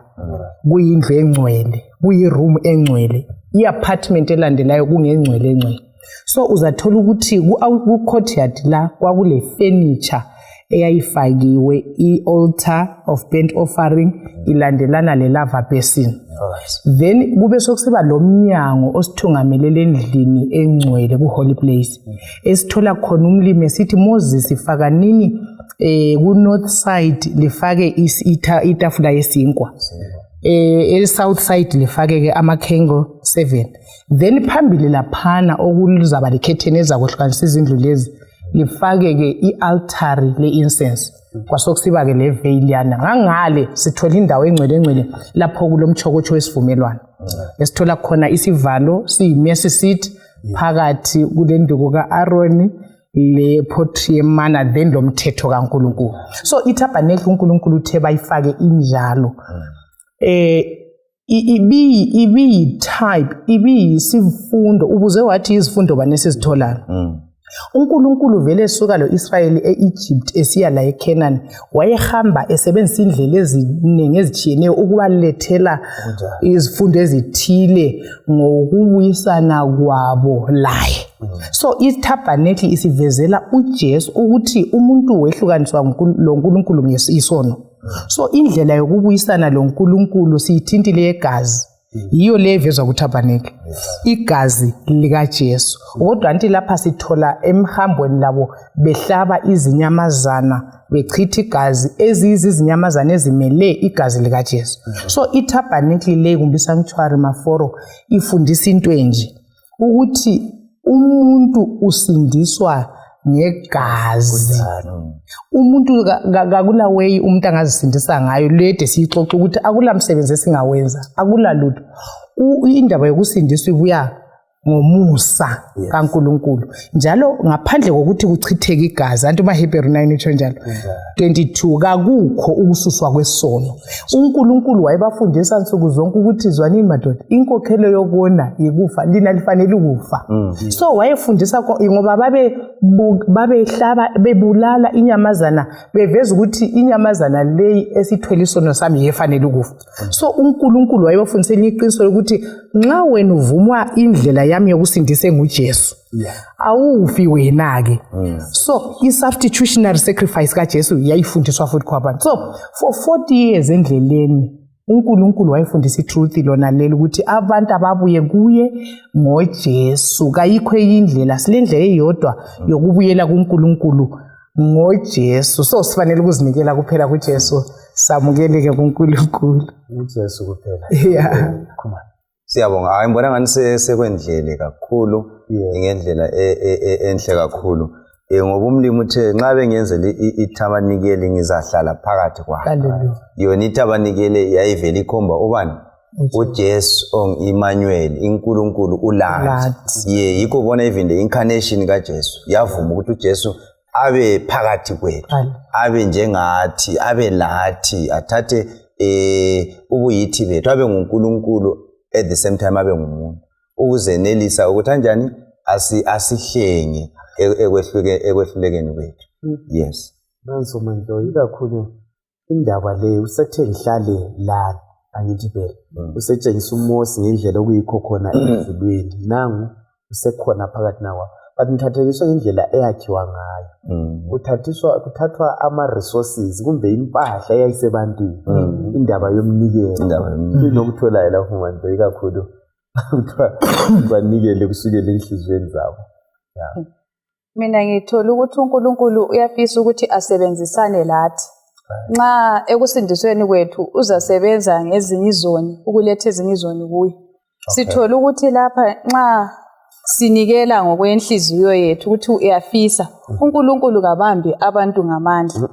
kuyindlu engcwele, kuyiroom engcwele, iapartment elandelayo kungengcwele. So uzathola ukuthi ku-courtyard la kwakule furniture eyayifakiwe i-altar of burnt offering ilandelana le-lava basin. Then kube sokusiba lo mnyango osithungamelele endlini engcwele ku-holy place. Esithola khona umlimi esithi Moses ifaka nini ku-north side lifake itafula yesinkwa. South side lifake ke ama-candle 7. Then phambili laphana okuzaba lekhetheni ezakwehlukanisa izindlu lezi lifake ke i-altary le-incense. Kwasokusiba ke le veil yana ngangale sithola indawo engcwele lapho kulomchokocho wesivumelwano. Esithola khona isivalo siyi-mercy seat phakathi kule nduku ka-Aaron le potri yemana then lo mthetho kaNkulunkulu. So itabernacle uNkulunkulu uthe bayifake injalo. Ibi-type ibiyisifundo ubuze wathi izifundo bani esizitholayo. uNkulunkulu vele esuka lo-Israyeli e-Egypt esiya la eCanaan wayehamba esebenzisa indlela eziningi ezitshiyeneyo ukubalethela izifundo ezithile ngokubuyisana kwabo laye. So itabernacle isivezela uJesu ukuthi umuntu wehlukaniswa loNkulunkulu ngesono. So indlela yokubuyisana loNkulunkulu siyithintile yegazi. Yiyo le evezwa kutabernacle. Igazi likaJesu. Kodwa anti lapha sithola emhambweni labo behlaba izinyamazana bechitha igazi ezizinyamazana ezimele igazi likaJesu. So itabernacle le kumbe sanctuary maforo ifundisa into enje ukuthi umuntu usindiswa negazi. Umuntu kakula way umuntu angazisindisa ngayo lede siyixoxa ukuthi akula msebenzi esingawenza akula lutho. Indaba yokusindiswa ibuya ngomusa kaNkulunkulu njalo ngaphandle kokuthi kuchitheke igazi anti maHebrew 9 itsho njalo 22 kakukho ukususwa kwesono. uNkulunkulu wayebafundisa nsuku zonke ukuthi zwanini madoda inkokhelo yokona yikufa lina lifanele ukufa. So wayefundisa ngoba babehlaba bebulala inyamazana beveza ukuthi inyamazana leyi esithwele isono sami yefanele ukufa. So uNkulunkulu wayebafundisa iqiniso ukuthi nxa wena uvumwa indlela yami yokusindisa nguJesu awufi wena ke. So i-substitutionary sacrifice kaJesu yayifundiswa futhi kwabantu. So for 40 years endleleni uNkulunkulu wayefundisa i-truth lona leli ukuthi abantu ababuye kuye ngoJesu kayikho indlela silendlela eyodwa yokubuyela kuNkulunkulu ngoJesu. So sifanele ukuzinikela kuphela kuJesu samukeleke kuNkulunkulu. uJesu kuphela. Yeah. Come on. Siyabonga. Hayi ngibona ngani sekwendlele kakhulu ngendlela enhle kakhulu. Ngoba umlimi uthe nxa bengenzela ithabanikeli ngizahlala phakathi kwalo. Yona ithabanikeli yayivela ikhomba ubani? uJesu on Emmanuel iNkulunkulu ulathi yikho bona even the incarnation kaJesu yavuma ukuthi uJesu abe phakathi kwethu abe njengathi abe lathi athathe ubuyithi bethu abe nguNkulunkulu at the same time abe ngumuntu ukuzenelisa ukuthi kanjani asihlenge ekwehlulekeni kwethu. Yes, nanso manje ikakhulu indaba le usethe ngihlale la angithi phela usetshengisa uMose ngendlela okuyikho khona ezulwini nangu usekhona phakathi nawo but ngithathekiswa ngendlela eyakhiwa ngayo kuthathwa ama resources kumbe impahla eyayisebantwini indaba yomnikelo inokuthola lapho manje ikakhulu banikele kusukela enhlizweni zabo. Mina ngithola ukuthi uNkulunkulu uyafisa ukuthi asebenzisane lathi. Nxa ekusindisweni kwethu uzasebenza ngezinye izoni ukuletha ezinye izoni kuye. Sithola ukuthi lapha nxa sinikela ngokwenhliziyo yethu ukuthi uyafisa uNkulunkulu kabambi abantu ngamandla.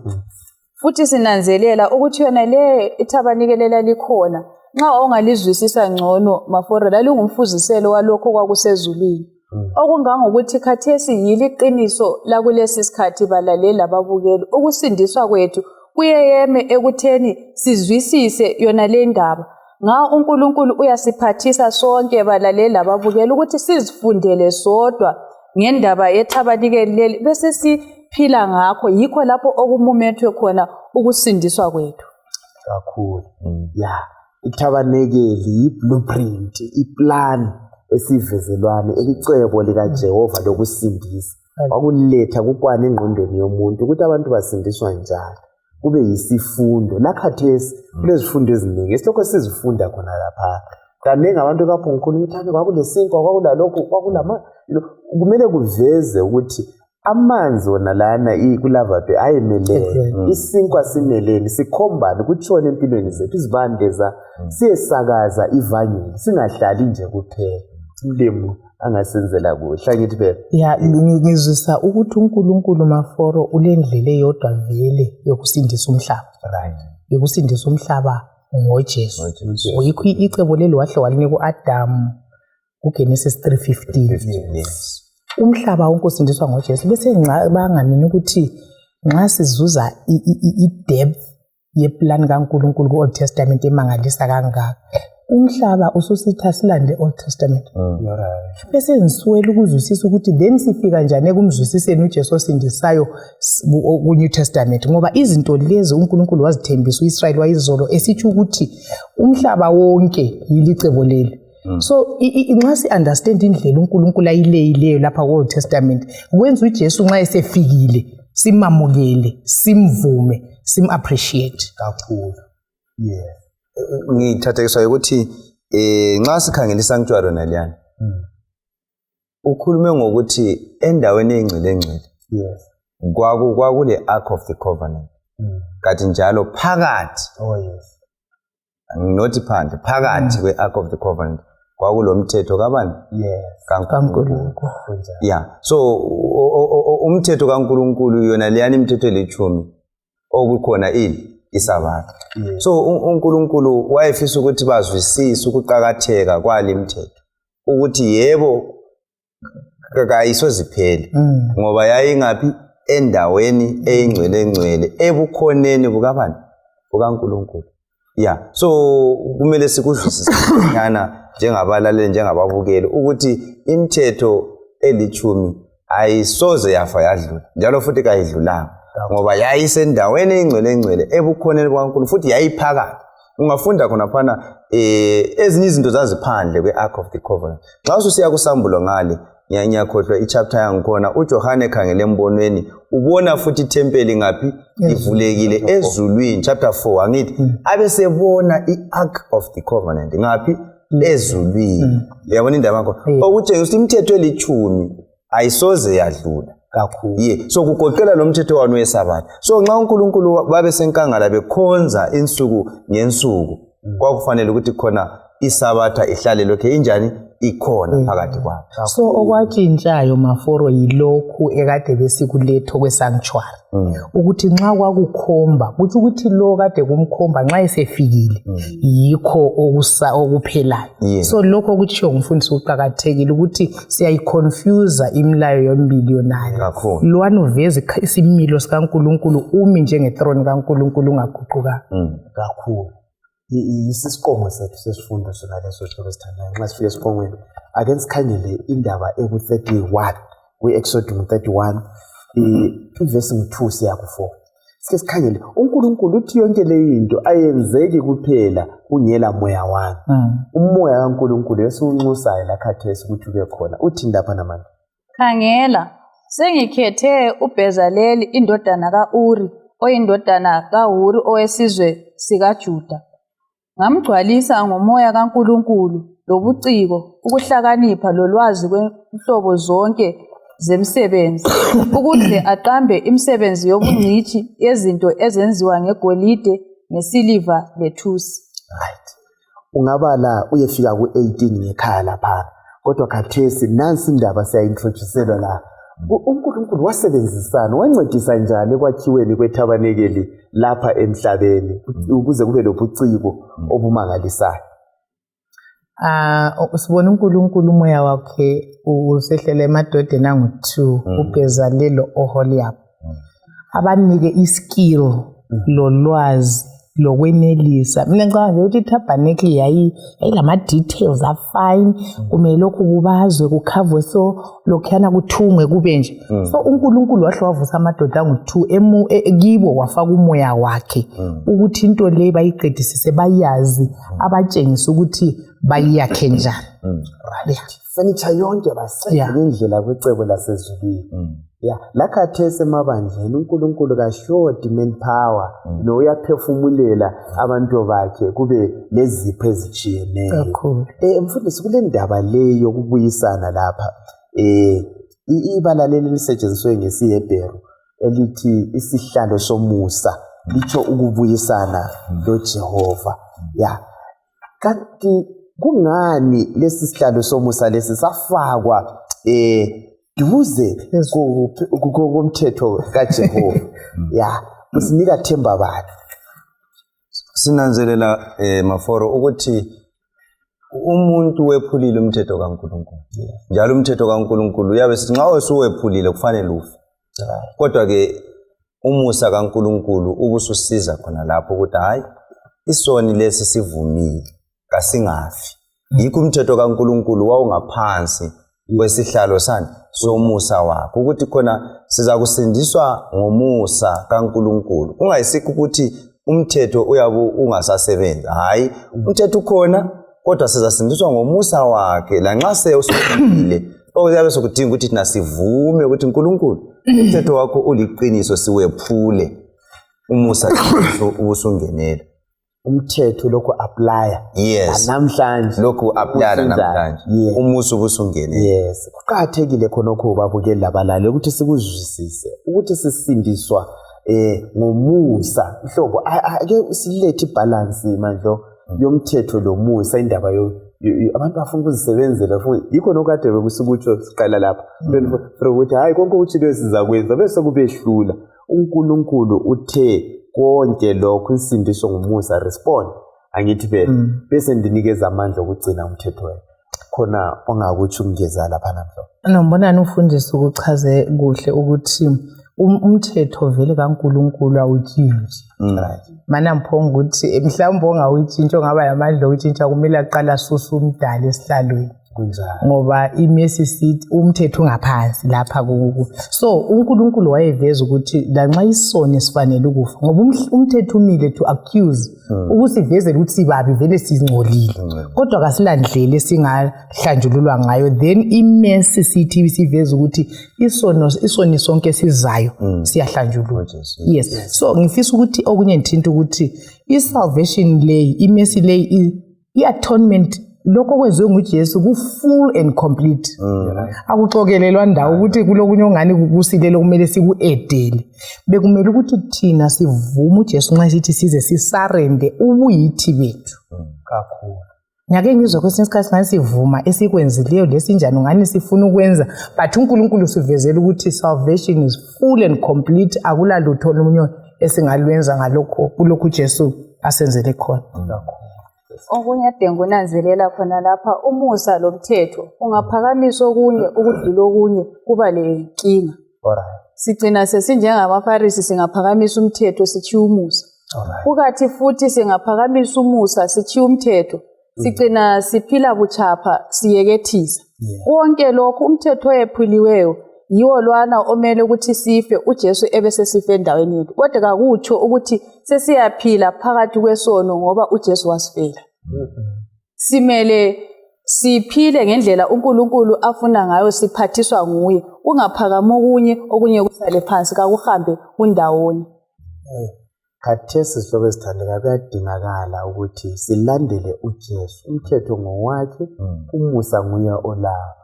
Futhi sinanzelela ukuthi yona le ithabanikelela likhona nxa ongalizwisisa ngcono mafora lalungumfuziselo walokho kwakusezulwini. Okungangokuthi khathesi yiliqiniso la kulesi sikhathi balaleli ababukeli ukusindiswa kwethu kuyeyeme ekutheni sizwisise yona le ndaba. Nga uNkulunkulu uyasiphathisa sonke balaleli ababukeli ukuthi sizifundele sodwa ngendaba yethabanikeli leli bese siphila ngakho yikho lapho okumumethwe khona ukusindiswa kwethu. Kakhulu. Ithabanikeli iblueprint iplan esivezelwane elicebo lika Jehova lokusindisa wakuletha kukwana engqondweni yomuntu ukuthi abantu basindiswa njani kube yisifundo lakhathesi kulezifundo eziningi esilokho sizifunda khona lapha kanengi abantu kapho ngikhuluma ukuthi kwakulesinkwa kwakulalokho kwakulama kumele kuveze ukuthi amanzi wona lana kulavade ayemelele isinkwa simelele sikhombani kutshona empilweni zethu izibandeza siyesakaza ivangeli singahlali nje kuphela umlemu angasenzela kuhle ngithi phela ngizwisa ukuthi uNkulunkulu maforo ulendlela eyodwa vele yokusindisa umhlaba yokusindisa umhlaba ngoJesu yikho icebo leli wahle walinika uAdam kuGenesis 3:15 umhlaba wonke usindiswa ngoJesu bese banganini ukuthi nxa sizuza i-depth yeplan kaNkulunkulu ku-Old Testament emangalisa kangaka umhlaba ususitha silande Old Testament bese ngisuwela ukuzwisisa ukuthi then sifika njani ekumzwisiseni uJesu osindisayo ku-New Testament ngoba izinto lezi uNkulunkulu wazithembisa uIsrael wayizolo esithi ukuthi umhlaba wonke yilicebo leli. So nxa si-understand indlela uNkulunkulu ayileyileyo lapha ku-Old Testament kwenza uJesu nxa esefikile simamukele simvume sim-appreciate kakhulu. Ngithathekiswa ukuthi nxa sikhangela isanctuary naliyana ukhulume ngokuthi endaweni engcwele kwakule Ark of the Covenant kanti njalo phakathi not phandle phakathi kwe-Ark of the Covenant kwakulomthetho kabani? kaNkulunkulu. So umthetho kaNkulunkulu yona leyani imithetho elithumi okukhona isabatha. So uNkulunkulu wayefisa ukuthi bazwisise ukuqhakatheka kwali mithetho ukuthi yebo kayisoziphele ngoba yayingaphi endaweni eyingcwele ebukhoneni bukabani? bukaNkulunkulu. So kumele sikuzwisise nyana njengabalaleli njengababukeli ukuthi imithetho elithumi ayisoze yafa yadlula njalo futhi kayidlulanga ngoba yayisendaweni engcwele ebukhoneni bukaNkulunkulu futhi yayiphakathi. Ungafunda khona phana ezinye izinto zaziphandle kwe-Ark of the Covenant. Xa ususiya kusambulo ngale ngiyakhohlwa ichapter yangikhona uJohane ekhangele embonweni ubona futhi itempeli ngaphi ivulekile ezulwini chapter 4 angithi abesebona i-Ark of the Covenant ngaphi ezulwini. Uyabona indaba yakho okutshengisa ukuthi imithetho elithumi ayisoze yadlula kakhulu. So kugoqela lo mthetho wanu wesabatha. So nxa uNkulunkulu babe senkangala bekhonza insuku ngensuku kwakufanele ukuthi khona isabatha ihlale lokho injani ikhona phakathi kwabo. So okwatshintshayo Maforo yilokhu ekade besikuletho kwesanctuary ukuthi nxa kwakukhomba kuthi ukuthi lo kade kumkhomba nxa esefikile yikho okuphelayo. So lokho okutshiwo ngumfundisi uqhakathekile ukuthi siyayiconfuse imilayo yombili yonayo. Lwana uveza isimilo sikaNkulunkulu umi njengethrone kaNkulunkulu ungaguquka kakhulu. Yisisiqongo sethu sesifundo sona leso sithandanayo. Nxa sifike esiqongweni ake sikhangele indaba eku-31 kwi-Exodus 31 ivesi 2 siya ku-4. Sike sikhangele uNkulunkulu uthi yonke le into ayenzeki kuphela kungela moya wami. Umoya kaNkulunkulu esiwunxusayo lakhathesi ukuthi ube khona uthi lapha namanje. Khangela sengikhethe uBhezaleli indodana kaUri oyindodana kaHuri owesizwe sikaJuda. Ngamgcwalisa ngomoya kaNkulunkulu lobuciko ukuhlakanipha lolwazi kwenhlobo zonke zemsebenzi ukuze aqambe imisebenzi yobungcitshi yezinto ezenziwa ngegolide ngesiliva lethusi. Right. Ungabala uyefika ku-18 ngekhaya lapha. Kodwa khathesi nansi indaba siyaintroduceselwa la. uNkulunkulu wasebenzisana wancedisa njani ekwakhiweni kwethabanekeli lapha emhlabeni ukuze kube lobuciko obumangalisayo. Sibona uNkulunkulu umoya wakhe usehlele emadodeni angu-2 uBhezaleli lo-Oholiab abanike iskill lolwazi lokwenelisa. Mina ngicabanga nje ukuthi ithabanekeli yayilama details afine kumele lokhu kubazwe kukhavwe so lokhuyana kuthungwe kube nje. So uNkulunkulu wahle wavusa amadoda angu-2 kibo wafaka umoya wakhe ukuthi into le bayiqedisise bayazi abatshengisa ukuthi bayakhe njani. Right. Furniture yonke basenza ngendlela kwecebo lasezulwini. Lakhathesi emabandleni uNkulunkulu kashoti manpower lo uyaphefumulela abantu bakhe kube lezipho ezitshiyeneyo. Mfundisi kule ndaba le yokubuyisana lapha ibala leli lisetshenziswe ngesiHebheru elithi isihlalo somusa litsho ukubuyisana loJehova. Kanti kungani lesi sihlalo somusa lesi safakwa duze komthetho kaJehova? Usinika themba bani? Sinanzelela Maforo ukuthi umuntu wephulile umthetho kaNkulunkulu. Njalo umthetho kaNkulunkulu uyabe sithi nxa usuwephulile kufanele ufe. Kodwa ke umusa kaNkulunkulu ubususiza khona lapho ukuthi hayi isoni lesi sivumile kasingafi. Yikho umthetho kaNkulunkulu wawungaphansi kwesihlalo sani somusa wakho ukuthi khona siza kusindiswa ngomusa kaNkulunkulu. Kungayisikho ukuthi umthetho uyabe ungasasebenza. Hayi, umthetho ukhona kodwa sizasindiswa ngomusa wakhe lanxa sewusukile. Okuyabe sokudinga ukuthi thina sivume ukuthi uNkulunkulu umthetho wakho uliqiniso siwephule umusa ubusungenela. Umthetho lokho applya namhlanje lokho applya namhlanje umusa ubusungene. Kuqhakathekile khonokho babukeli labalali ukuthi sikuzwisise ukuthi sisindiswa ngomusa ihlobo ake silethe ibalance manje yomthetho lomusa indaba abantu bafuna ukuzisebenzela yikho nokade bekusikutsho siqala lapha ukuthi hayi konke ukuthi lesizakwenza bese kubehlula. uNkulunkulu uthe konke lokho isindiswa ngomusa respond angithi bese ndinikeza amandla okugcina umthetho wakhe. Khona ongakuthi ungeza lapha namhla nombonani ufundisa ukuchaze kuhle ukuthi umthetho vele kaNkulunkulu awutshintshi. Mana mphongo ukuthi mhlawumbe ongawutshintshi ongaba yamandla okutshintsha kumele aqala asusa umdala esihlalweni. Ngoba imesi sithi umthetho ungaphansi lapha kuku. So uNkulunkulu wayeveza ukuthi lanxa isoni sifanele ukufa ngoba umthetho umile to accuse ukusivezela ukuthi sibabi vele sizingcolile kodwa kasilandlele singahlanjululwa ngayo. Then imesi sithi siveza ukuthi isoni sonke sizayo siyahlanjululwa. Yes. So ngifisa ukuthi okunye ngithinta ukuthi isalvation lay imesi lay iatonement lokho kwenziwe nguJesu ku full and complete. Akuxokelelwa ndawo ukuthi kulokunye ongani kusilele kumele sikuedele. Bekumele ukuthi thina sivume uJesu nxa sithi size sisarende ubuyithi bethu. Kakhulu. Ngiyake ngizwe kwesinye isikhathi ngani sivuma esikwenzileyo lesinjani ngani sifuna ukwenza but uNkulunkulu sivezela ukuthi salvation is full and complete, akula lutho olunye esingalwenza ngalokho kulokhu Jesu asenzele khona. Okunye adinga unanzelela khona lapha umusa lomthetho ungaphakamisa okunye ukudlula okunye kuba lenkinga. Sigcina sesinjengamaFarisi singaphakamisa umthetho sichiya umusa. Kukathi futhi singaphakamisa umusa sichiya umthetho sigcina siphila buchapha siyekethisa. Wonke lokho umthetho oyephuliweyo yiwo lwana omele ukuthi sife uJesu ebese sife endaweni yethu. Kodwa kakutsho ukuthi sesiyaphila phakathi kwesono ngoba uJesu wasifela. Simele siphile ngendlela uNkulunkulu afuna ngayo siphathiswa nguye. Ungaphakama okunye kusale phansi kakuhambe undawoni. Khathesi sihlobo esithandekayo kuyadingakala ukuthi silandele uJesu. Umthetho ngowakhe, umusa nguye olawo.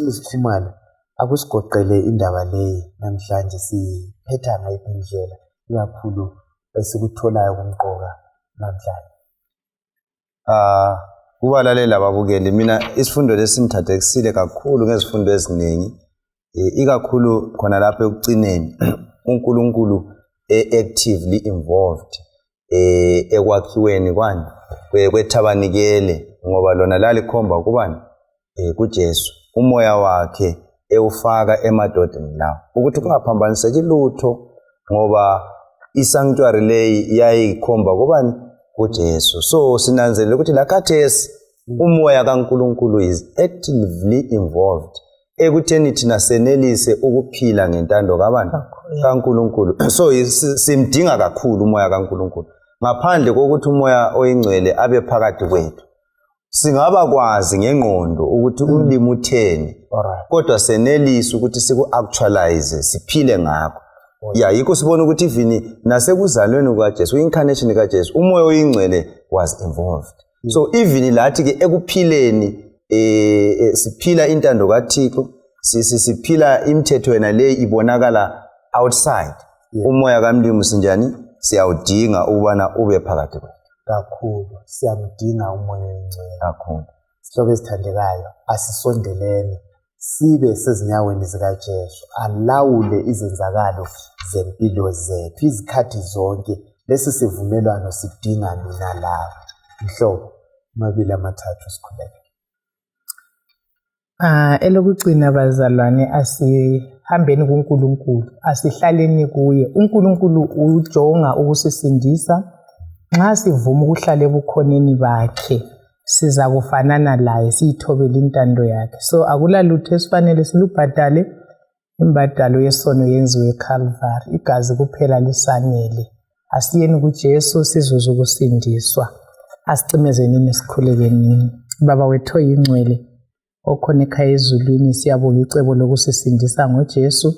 Isikhumalo akusigoqele indaba leyi namhlanje siphetha ngayiphi indlela ikakhulu esikutholayo kumqoka namhlanje. Kubalalela ababukeli, mina isifundo lesingithathe kusile kakhulu ngezifundo eziningi, ikakhulu khona lapha ekucineni uNkulunkulu actively involved ekwakhiweni kwani kwethabanikele, ngoba lona lalikhomba kubani kuJesu, umoya wakhe ewufaka emadodeni lawo ukuthi kungaphambaniseki lutho, ngoba isanctuary leyi yayikhomba kubani kuJesu. So sinanzelela ukuthi la khathesi umoya kaNkulunkulu is actively involved ekutheni thina senelise ukuphila ngentando kabani kaNkulunkulu. So simdinga kakhulu umoya kaNkulunkulu. Ngaphandle kokuthi umoya oyingcwele abe phakathi kwethu singaba kwazi ngengqondo ukuthi umlimi utheni, kodwa senelise ukuthi siku-actualize siphile ngakho. Yikho sibona ukuthi even nasekuzalweni kukaJesu, incarnation kaJesu, umoya oyingcwele was involved. So even lathi ke ekuphileni siphila intando kaThixo, siphila imithetho yena le ibonakala outside. Umoya kaMlimi sinjani siyawudinga ukubana ube phakathi kwethu. Kakhulu siyamdinga umoya oyingcwele kakhulu. Sihlobo esithandekayo, asisondelene sibe sezinyaweni zikaJesu, alawule izenzakalo zempilo zethu izikhathi zonke. Lesi sivumelwano sidinga mina lawe. Mhlobo, mabili amathathu sikhuleke. Elokugcina bazalwane, asihambeni kuNkulunkulu, asihlaleni kuye. uNkulunkulu ujonga ukusisindisa. Nxa sivuma ukuhlala ebukhoneni bakhe siza kufanana laye, siyithobele intando yakhe. So akula lutho esifanele silubhadale. Imbadalo yesono yenziwe eCalvary, igazi kuphela lisanele. Asiyeni kuJesu sizuze ukusindiswa. Asicimezeni sikhulekeni. Baba wethu oyingcwele okhona ekhaya ezulwini, siyabonga icebo lokusisindisa ngoJesu.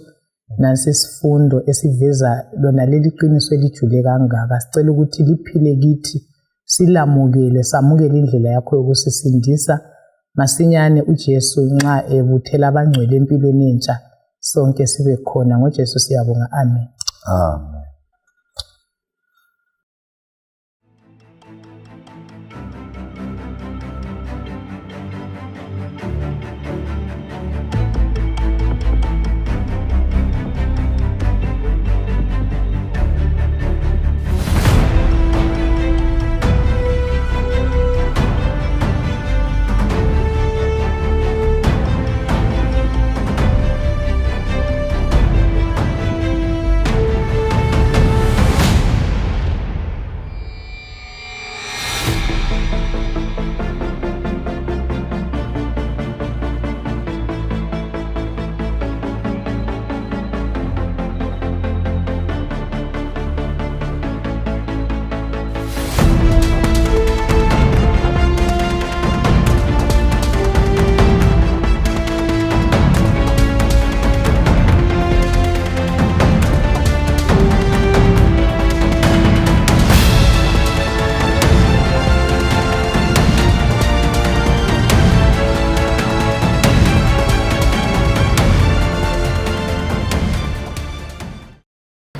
Nansi isifundo esiveza lona leli qiniso elijule kangaka. Sicela ukuthi liphile kithi, silamukele, samukele indlela yakho yokusisindisa. Masinyane uJesu nxa ebuthela abangcwele empilweni entsha, sonke sibe khona. NgoJesu siyabonga, amen. Amen.